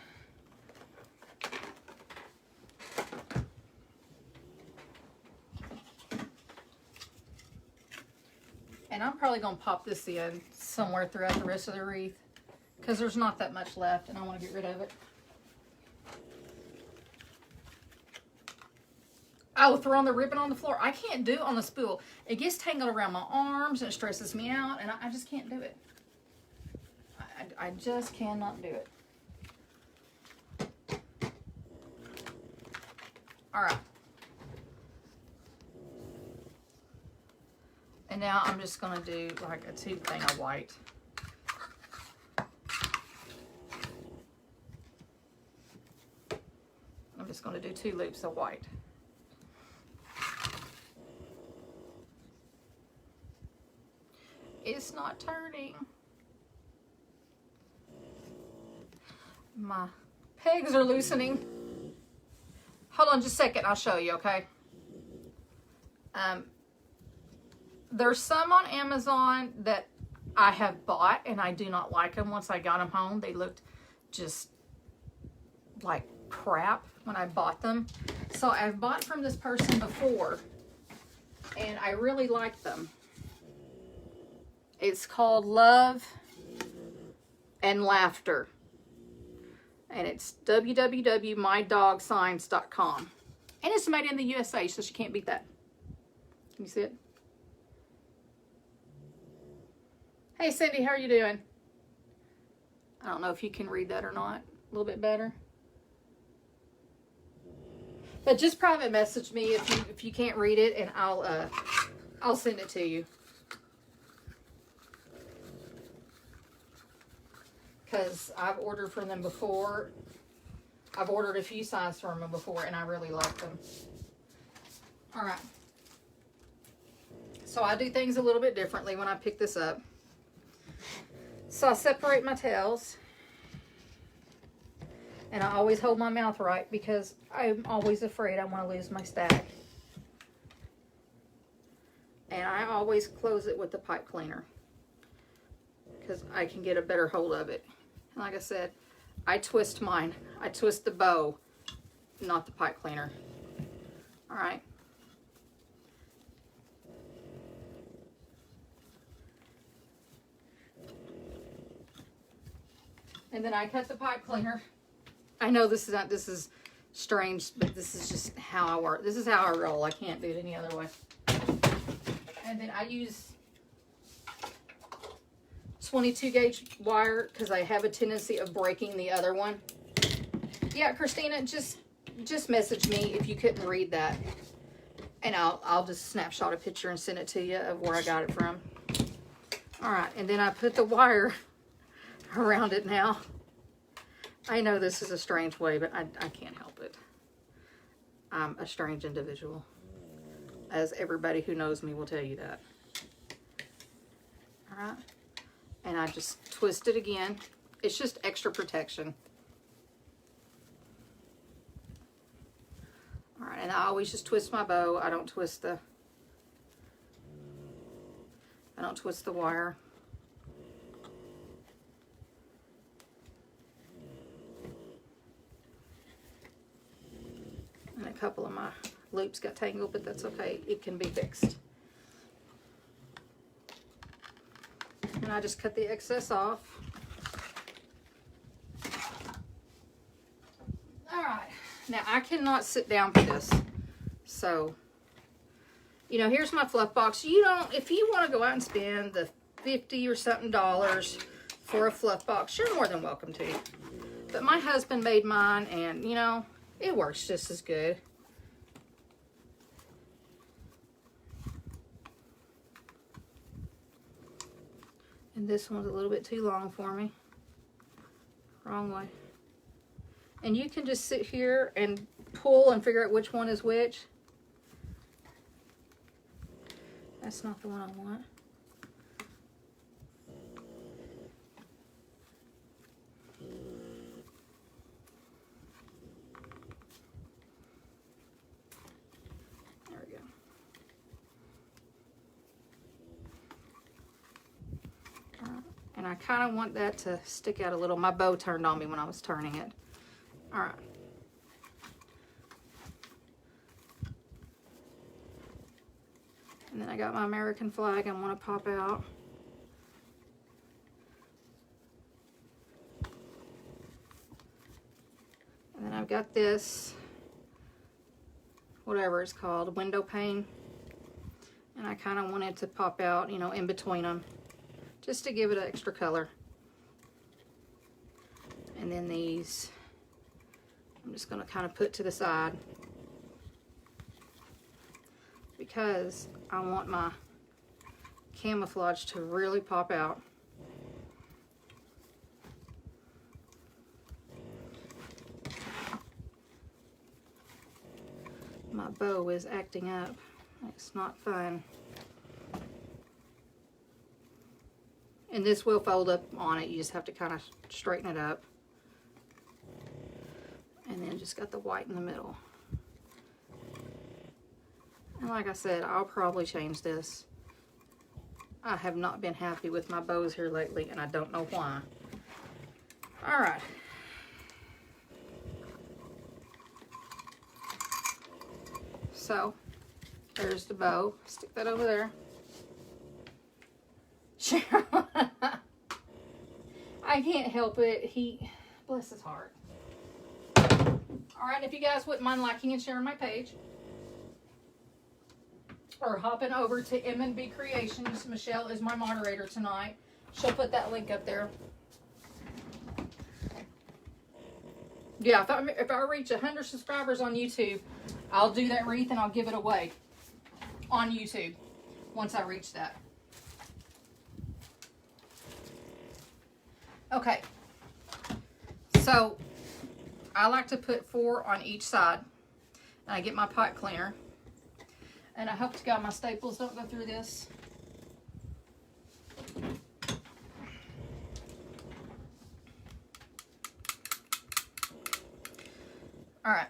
And I'm probably going to pop this in somewhere throughout the rest of the wreath because there's not that much left and I want to get rid of it. Oh, throwing the ribbon on the floor. I can't do it on the spool. It gets tangled around my arms and it stresses me out, and I just can't do it. I just cannot do it. All right. And now I'm just going to do like a 2 thing of white. I'm just going to do 2 loops of white. It's not turning. My pegs are loosening. Hold on just a second. I'll show you, okay? There's some on Amazon that I have bought, and I do not like them. Once I got them home, they looked just like crap when I bought them. So I've bought from this person before, and I really like them. It's called Love and Laughter. And it's www.mydogsigns.com. And it's made in the USA, so you can't beat that. Can you see it? Hey, Cindy, how are you doing? I don't know if you can read that or not. A little bit better. But just private message me if you can't read it, and I'll send it to you. Because I've ordered from them before. I've ordered a few signs from them before, and I really like them. All right. So I do things a little bit differently when I pick this up. So I separate my tails. And I always hold my mouth right because I'm always afraid I'm going to lose my stack. And I always close it with the pipe cleaner because I can get a better hold of it. And like I said, I twist mine. I twist the bow, not the pipe cleaner. All right. And then I cut the pipe cleaner. I know this is strange, but this is just how I work. This is how I roll. I can't do it any other way. And then I use 22 gauge wire because I have a tendency of breaking the other one. Yeah, Christina, just just message me if you couldn't read that. And I'll just snapshot a picture and send it to you of where I got it from. All right, and then I put the wire around it now. I know this is a strange way, but I can't help it. I'm a strange individual, as everybody who knows me will tell you that. All right, and I just twist it again. It's just extra protection. All right, and I always just twist my bow. I don't twist the wire. And a couple of my loops got tangled, but that's okay. It can be fixed. And I just cut the excess off. All right. Now, I cannot sit down for this. So, you know, here's my fluff box. If you want to go out and spend the $50 or something for a fluff box, you're more than welcome to. But my husband made mine, and, you know, it works just as good. And this one's a little bit too long for me. Wrong way. And you can just sit here and pull and figure out which one is which. That's not the one I want. There we go. And I kind of want that to stick out a little. My bow turned on me when I was turning it. All right. And then I got my American flag I want to pop out. And then I've got this, whatever it's called, Windowpane. And I kind of want it to pop out, you know, in between them, just to give it an extra color. And then these, I'm just going to kind of put to the side, because I want my camouflage to really pop out. My bow is acting up. It's not fun. And this will fold up on it. You just have to kind of straighten it up. And then just got the white in the middle. And like I said, I'll probably change this. I have not been happy with my bows here lately, and I don't know why. All right. So, there's the bow. Stick that over there. I can't help it. He, bless his heart. All right, if you guys wouldn't mind liking and sharing my page, or hopping over to M&B Creations. Michelle is my moderator tonight. She'll put that link up there. Yeah, if I reach 100 subscribers on YouTube, I'll do that wreath and I'll give it away on YouTube once I reach that. Okay, so I like to put 4 on each side, and I get my pot cleaner, and I hope to God my staples don't go through this. All right.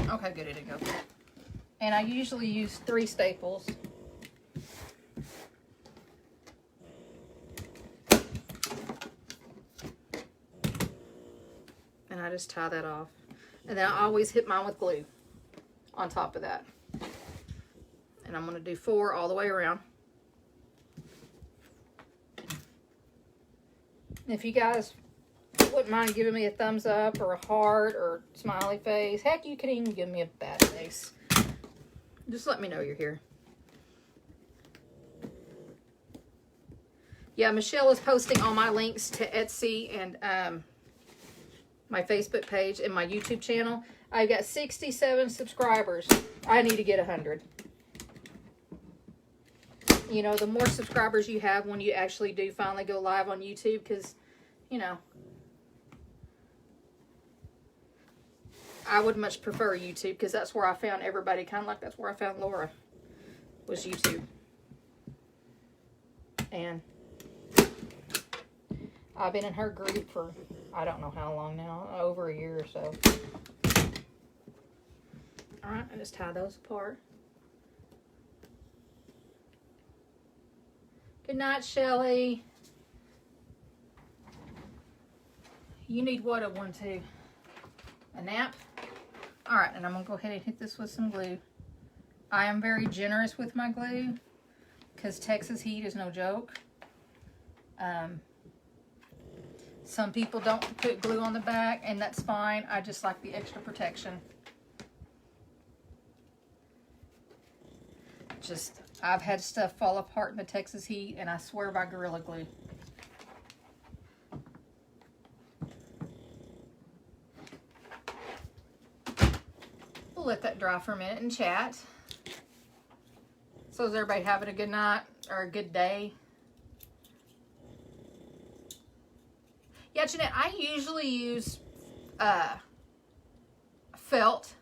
Okay, good, it didn't go through. And I usually use 3 staples. And I just tie that off. And then I always hit mine with glue on top of that. And I'm going to do 4 all the way around. And if you guys wouldn't mind giving me a thumbs up or a heart or smiley face, heck, you could even give me a bad face. Just let me know you're here. Yeah, Michelle is posting all my links to Etsy and my Facebook page, and my YouTube channel. I've got 67 subscribers. I need to get 100. You know, the more subscribers you have when you actually do finally go live on YouTube, because, you know, I would much prefer YouTube, because that's where I found everybody, kind of like that's where I found Laura, was YouTube. And I've been in her group for, I don't know how long now, over a year or so. Alright, I just tie those apart. Good night, Shelly. You need what of one too? A nap? Alright, and I'm going to go ahead and hit this with some glue. I am very generous with my glue, because Texas heat is no joke. Some people don't put glue on the back, and that's fine. I just like the extra protection. Just, I've had stuff fall apart in the Texas heat, and I swear by Gorilla Glue. We'll let that dry for a minute and chat. So is everybody having a good night or a good day? Yeah, Jeanette, I usually use felt.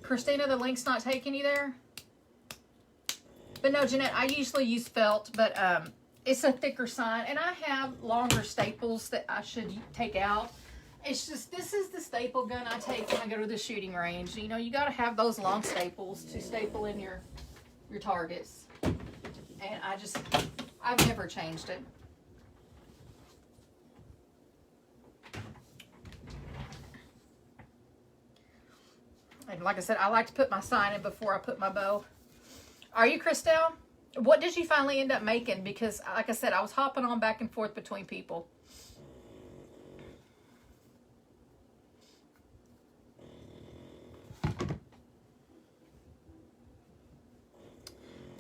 Christina, the link's not taking you there. But no, Jeanette, I usually use felt, but it's a thicker sign, and I have longer staples that I should take out. It's just, this is the staple gun I take when I go to the shooting range. You know, you got to have those long staples to staple in your targets. And I've never changed it. And like I said, I like to put my sign in before I put my bow. Are you, Christelle? What did you finally end up making? Because, like I said, I was hopping on back and forth between people.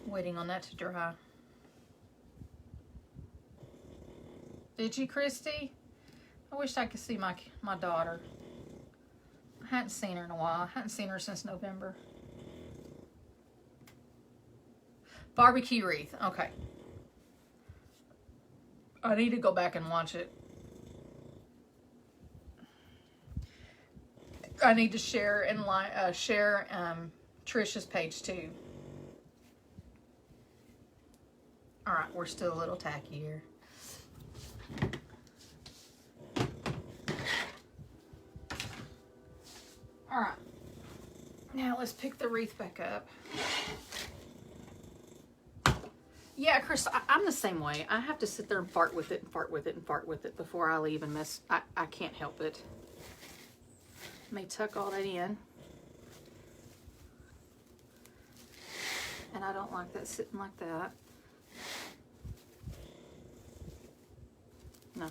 Waiting on that to dry. Did you, Christy? I wish I could see my daughter. I hadn't seen her in a while. I hadn't seen her since November. Barbecue Wreath. Okay. I need to go back and watch it. I need to share and share Trisha's page too. All right, we're still a little tacky here. All right, now let's pick the wreath back up. Yeah, Chris, I'm the same way. I have to sit there and fart with it and fart with it and fart with it before I leave and mess. I can't help it. Let me tuck all that in. And I don't like that sitting like that. No,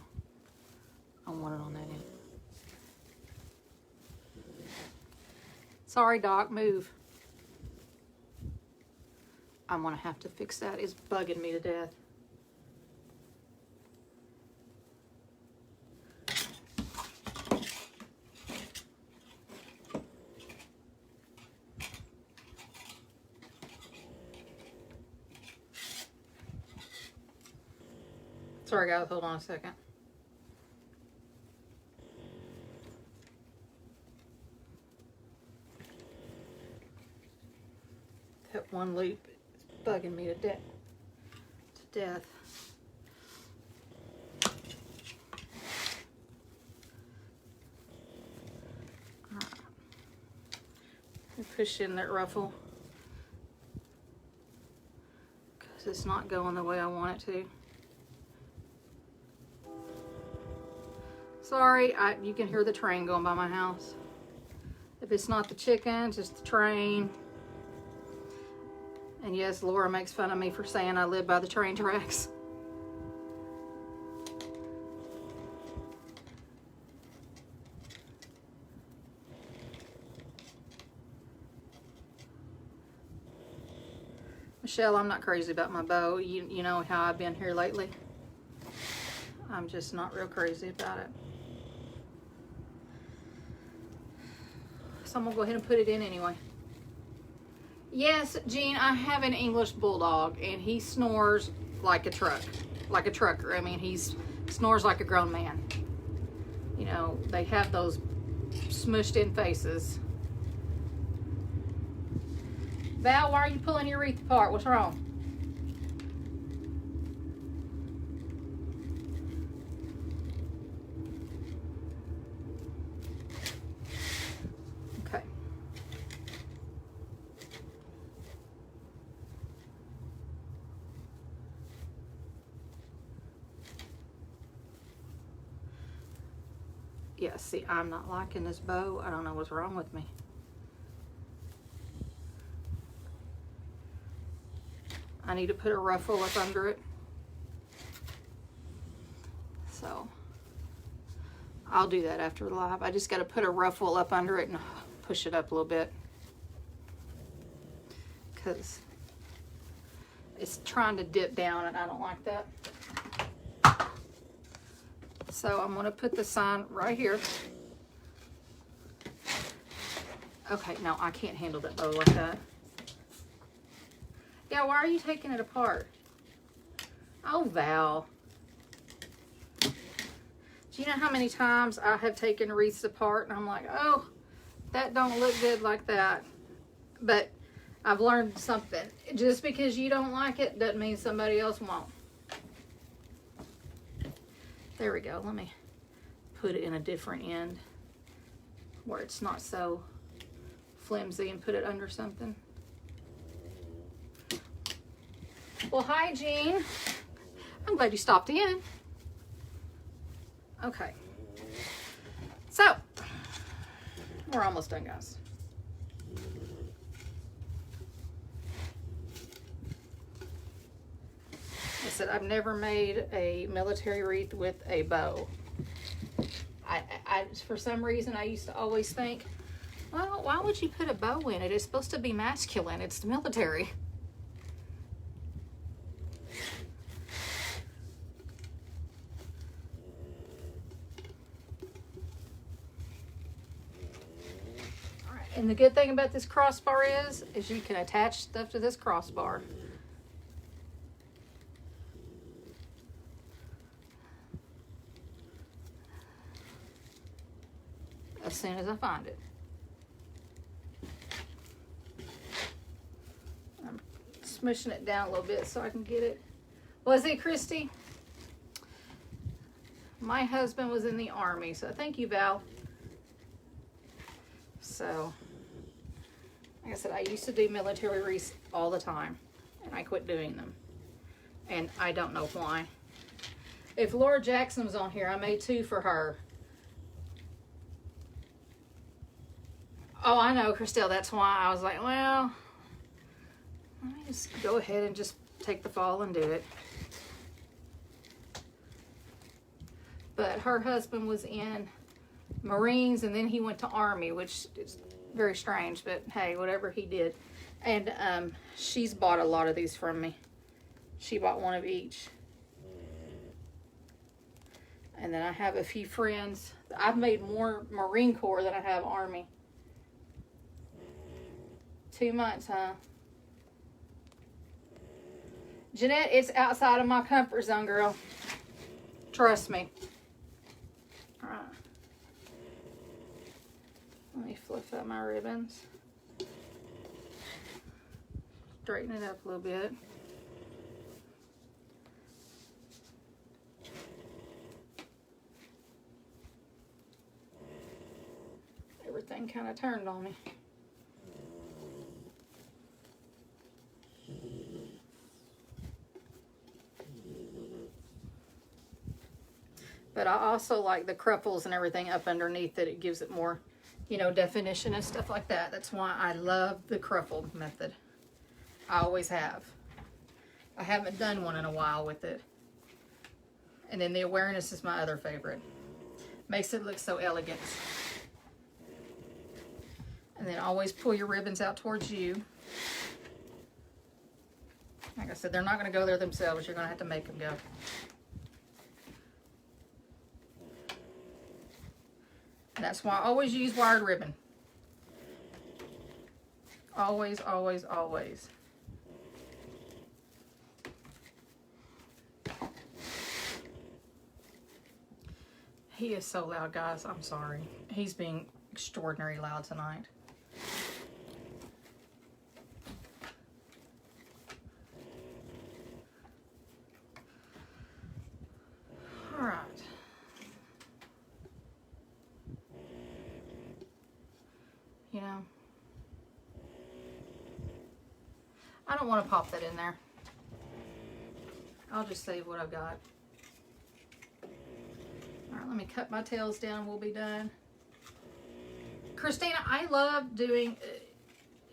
I want it on that end. Sorry, Doc, move. I'm gonna have to fix that. It's bugging me to death. Sorry, guys, hold on a second. That one loop is bugging me to death. All right. Push in that ruffle because it's not going the way I want it to. Sorry, you can hear the train going by my house. If it's not the chickens, it's the train. And yes, Laura makes fun of me for saying I live by the train tracks. Michelle, I'm not crazy about my bow. You know how I've been here lately. I'm just not real crazy about it. So I'm gonna go ahead and put it in anyway. Yes, Jean, I have an English bulldog, and he snores like a trucker. I mean, he snores like a grown man. You know, they have those smushed in faces. Val, why are you pulling your wreath apart? What's wrong? Okay. Yeah, see, I'm not liking this bow. I don't know what's wrong with me. I need to put a ruffle up under it. So I'll do that after the live. I just got to put a ruffle up under it and push it up a little bit, because it's trying to dip down and I don't like that. So I'm going to put the sign right here. Okay, no, I can't handle that bow like that. Yeah, why are you taking it apart? Oh, Val. Do you know how many times I have taken wreaths apart and I'm like, oh, that don't look good like that. But I've learned something. Just because you don't like it doesn't mean somebody else won't. There we go. Let me put it in a different end where it's not so flimsy and put it under something. Well, hi, Jean. I'm glad you stopped in. Okay. So, we're almost done, guys. I said I've never made a military wreath with a bow. I for some reason, I used to always think, well, why would you put a bow in it? It's supposed to be masculine. It's the military. All right, and the good thing about this crossbar is you can attach stuff to this crossbar. As soon as I find it. I'm smushing it down a little bit so I can get it. Was it, Christy? My husband was in the Army, so thank you, Val. So, like I said, I used to do military wreaths all the time, and I quit doing them. And I don't know why. If Laura Jackson was on here, I made 2 for her. Oh, I know, Christelle. That's why I was like, well, let me just go ahead and just take the fall and do it. But her husband was in Marines, and then he went to Army, which is very strange, but hey, whatever he did. And she's bought a lot of these from me. She bought one of each. And then I have a few friends. I've made more Marine Corps than I have Army. 2 months, huh? Jeanette, it's outside of my comfort zone, girl. Trust me. All right. Let me fluff up my ribbons. Straighten it up a little bit. Everything kind of turned on me. But I also like the cruffles and everything up underneath that it gives it more, you know, definition and stuff like that. That's why I love the cruffle method. I always have. I haven't done one in a while with it. And then the awareness is my other favorite. Makes it look so elegant. And then always pull your ribbons out towards you. Like I said, they're not going to go there themselves. You're going to have to make them go. That's why I always use wired ribbon. Always, always, always. He is so loud, guys. I'm sorry. He's being extraordinarily loud tonight. All right. You know, I don't want to pop that in there. I'll just save what I've got. All right, let me cut my tails down. We'll be done. Christina, I love doing,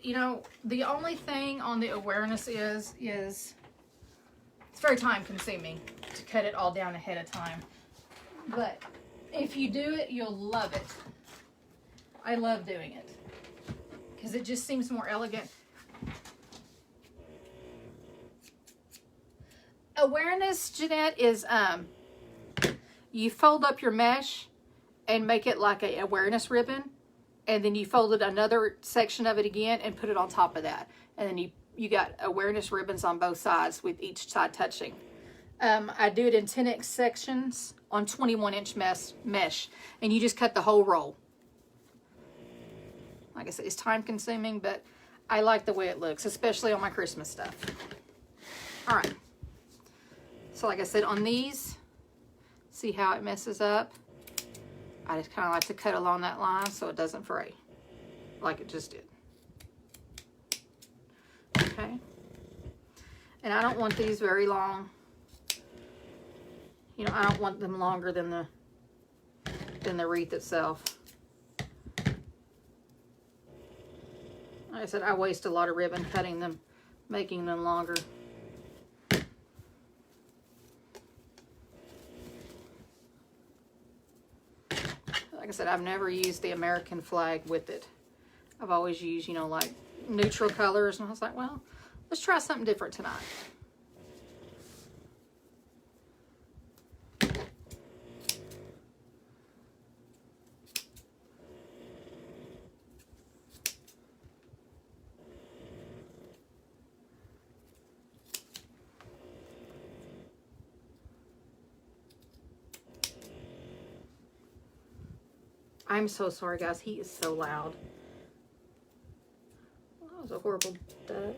you know, the only thing on the awareness is it's very time consuming to cut it all down ahead of time. But if you do it, you'll love it. I love doing it because it just seems more elegant. Awareness, Jeanette, is you fold up your mesh and make it like a awareness ribbon, and then you folded another section of it again and put it on top of that, and then you got awareness ribbons on both sides with each side touching. I do it in 10x sections on 21-inch mesh, and you just cut the whole roll. Like I said, it's time consuming, but I like the way it looks, especially on my Christmas stuff. All right. So like I said, on these, see how it messes up? I just kind of like to cut along that line so it doesn't fray like it just did. Okay. And I don't want these very long. You know, I don't want them longer than the wreath itself. Like I said, I waste a lot of ribbon cutting them, making them longer. Like I said, I've never used the American flag with it. I've always used, you know, like neutral colors. And I was like, well, let's try something different tonight. I'm so sorry, guys. He is so loud. Well, that was a horrible duck.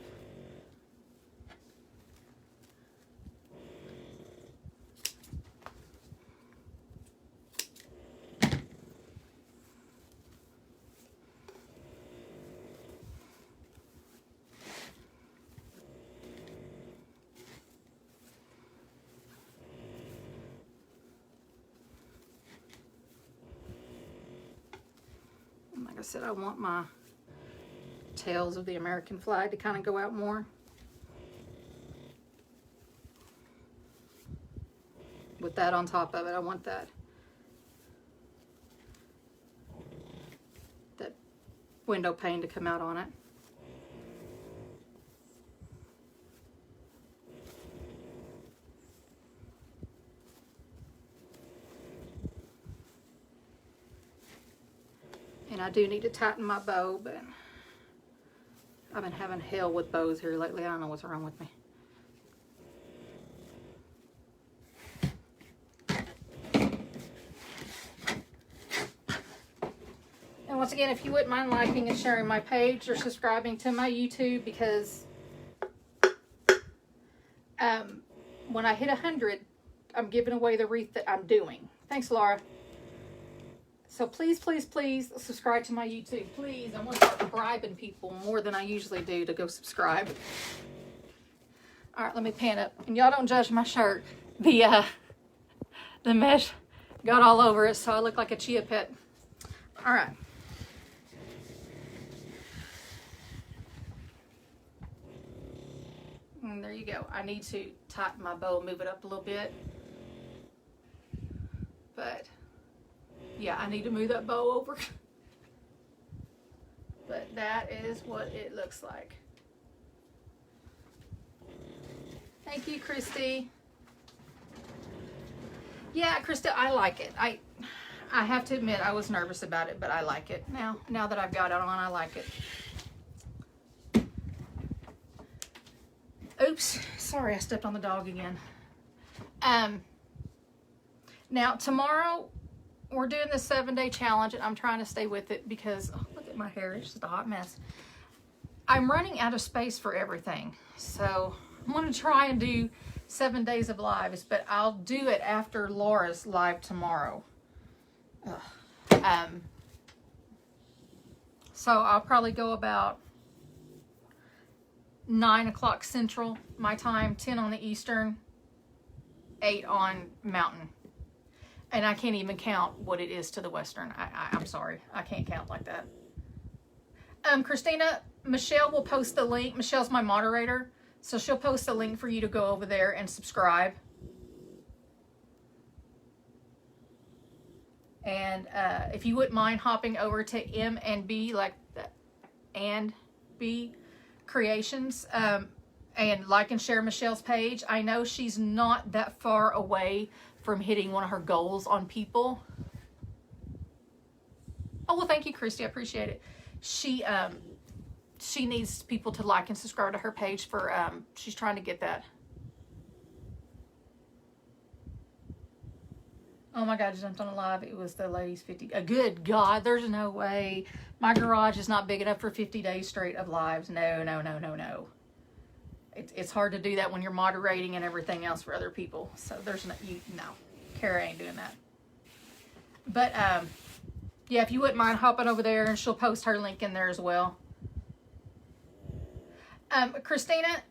Like I said, I want my tails of the American flag to kind of go out more. With that on top of it, I want that window pane to come out on it. And I do need to tighten my bow, but I've been having hell with bows here lately. I don't know what's wrong with me. And once again, if you wouldn't mind liking and sharing my page or subscribing to my YouTube, because when I hit 100, I'm giving away the wreath that I'm doing. Thanks, Laura. So please, please, please subscribe to my YouTube. Please, I want to start bribing people more than I usually do to go subscribe. All right, let me pan up. And y'all don't judge my shirt. The mesh got all over it, so I look like a chia pet. All right. And there you go. I need to tighten my bow, move it up a little bit. But yeah, I need to move that bow over. But that is what it looks like. Thank you, Christy. Yeah, Krista, I like it. I have to admit, I was nervous about it, but I like it now. Now that I've got it on, I like it. Oops, sorry, I stepped on the dog again. Now tomorrow we're doing the 7-day challenge, and I'm trying to stay with it because, oh, look at my hair, it's just a hot mess. I'm running out of space for everything, so I'm going to try and do 7 days of lives, but I'll do it after Laura's live tomorrow. So I'll probably go about 9 o'clock Central, my time, 10 on the Eastern, 8 on Mountain. And I can't even count what it is to the Western. I'm sorry. I can't count like that. Christina, Michelle will post the link. Michelle's my moderator, so she'll post the link for you to go over there and subscribe. And if you wouldn't mind hopping over to M&B, like the and B Creations, and like and share Michelle's page. I know she's not that far away from hitting one of her goals on people. Oh, well, thank you, Christy. I appreciate it. She needs people to like and subscribe to her page for, she's trying to get that. Oh my God, I jumped on a live. It was the ladies 50. Good God, there's no way. My garage is not big enough for 50 days straight of lives. No, no, no, no, no. It's hard to do that when you're moderating and everything else for other people. So there's no, no. Kara ain't doing that. But, yeah, if you wouldn't mind hopping over there, and she'll post her link in there as well. Christina.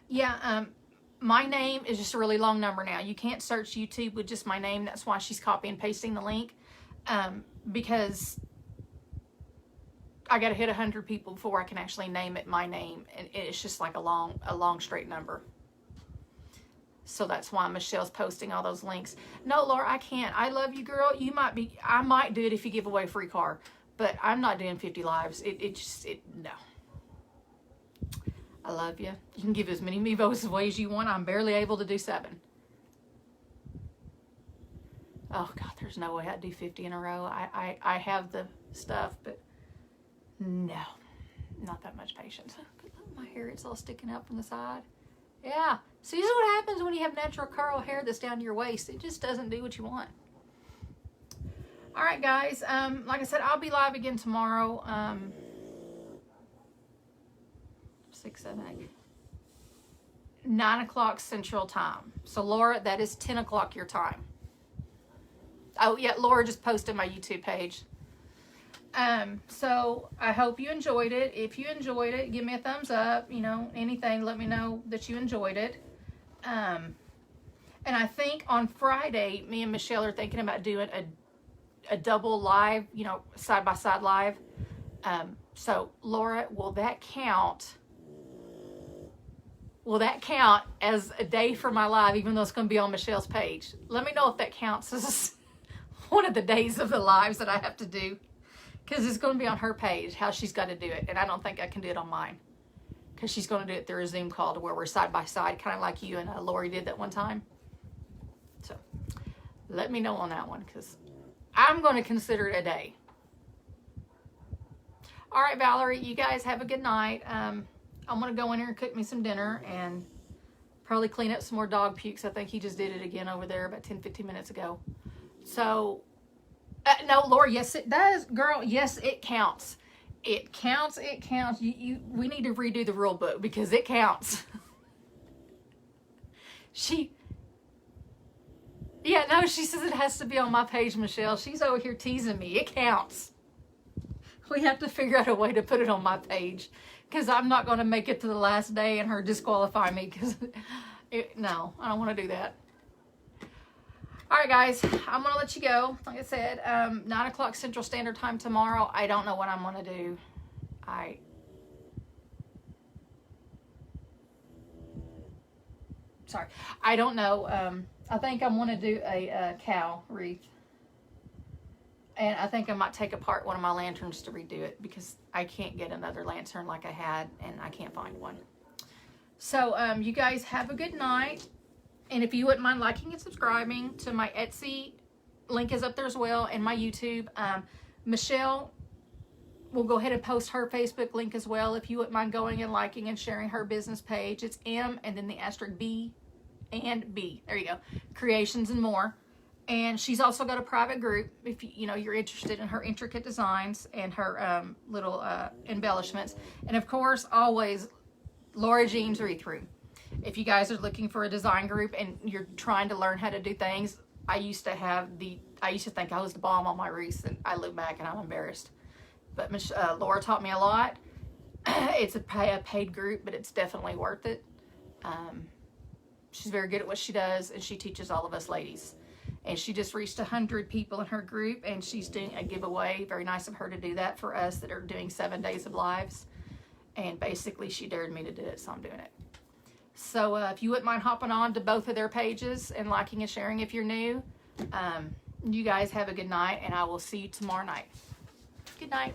Yeah, my name is just a really long number now. You can't search YouTube with just my name. That's why she's copy and pasting the link. Because I got to hit 100 people before I can actually name it my name. And it's just like a long straight number. So that's why Michelle's posting all those links. No, Laura, I can't. I love you, girl. I might do it if you give away a free car. But I'm not doing 50 lives. No. I love you. You can give as many Mevos away as you want. I'm barely able to do 7. Oh, God, there's no way I'd do 50 in a row. I have the stuff, but no, not that much patience. My hair, it's all sticking out from the side. Yeah. See, this is what happens when you have natural curl hair that's down to your waist. It just doesn't do what you want. All right, guys. Like I said, I'll be live again tomorrow. 6, 7, 8. 9 o'clock Central Time. So, Laura, that is 10 o'clock your time. Oh, yeah, Laura just posted my YouTube page. So, I hope you enjoyed it. If you enjoyed it, give me a thumbs up. You know, anything, let me know that you enjoyed it. And I think on Friday, me and Michelle are thinking about doing a double live, you know, side-by-side live. So, Laura, will that count? Will that count as a day for my live, even though it's going to be on Michelle's page? Let me know if that counts as one of the days of the lives that I have to do. Because it's going to be on her page, how she's got to do it. And I don't think I can do it on mine. Because she's going to do it through a Zoom call to where we're side by side, kind of like you and Lori did that one time. So, let me know on that one, because I'm going to consider it a day. All right, Valerie, you guys have a good night. I'm going to go in here and cook me some dinner and probably clean up some more dog pukes. I think he just did it again over there about 10-15 minutes ago. So, no, Laura, yes, it does. Girl, yes, it counts. It counts, it counts. We need to redo the rule book because it counts. Yeah, no, she says it has to be on my page, Michelle. She's over here teasing me. It counts. We have to figure out a way to put it on my page because I'm not going to make it to the last day and her disqualify me because, no, I don't want to do that. All right, guys, I'm going to let you go. Like I said, 9 o'clock Central Standard Time tomorrow. I don't know what I'm going to do. I don't know. I think I'm going to do a cow wreath. And I think I might take apart one of my lanterns to redo it because I can't get another lantern like I had and I can't find one. So you guys have a good night. And if you wouldn't mind liking and subscribing to my Etsy, link is up there as well, and my YouTube. Michelle will go ahead and post her Facebook link as well. If you wouldn't mind going and liking and sharing her business page. It's M and then the asterisk B and B. There you go. Creations and More. And she's also got a private group if you're interested in her intricate designs and her little embellishments. And of course, always Laura Jean's Wreath Room. If you guys are looking for a design group and you're trying to learn how to do things, I used to think I was the bomb on my wreaths, and I look back and I'm embarrassed. But Laura taught me a lot. It's a paid group, but it's definitely worth it. She's very good at what she does, and she teaches all of us ladies. And she just reached 100 people in her group, and she's doing a giveaway. Very nice of her to do that for us that are doing 7 days of lives. And basically, she dared me to do it, so I'm doing it. So if you wouldn't mind hopping on to both of their pages and liking and sharing if you're new, you guys have a good night, and I will see you tomorrow night. Good night.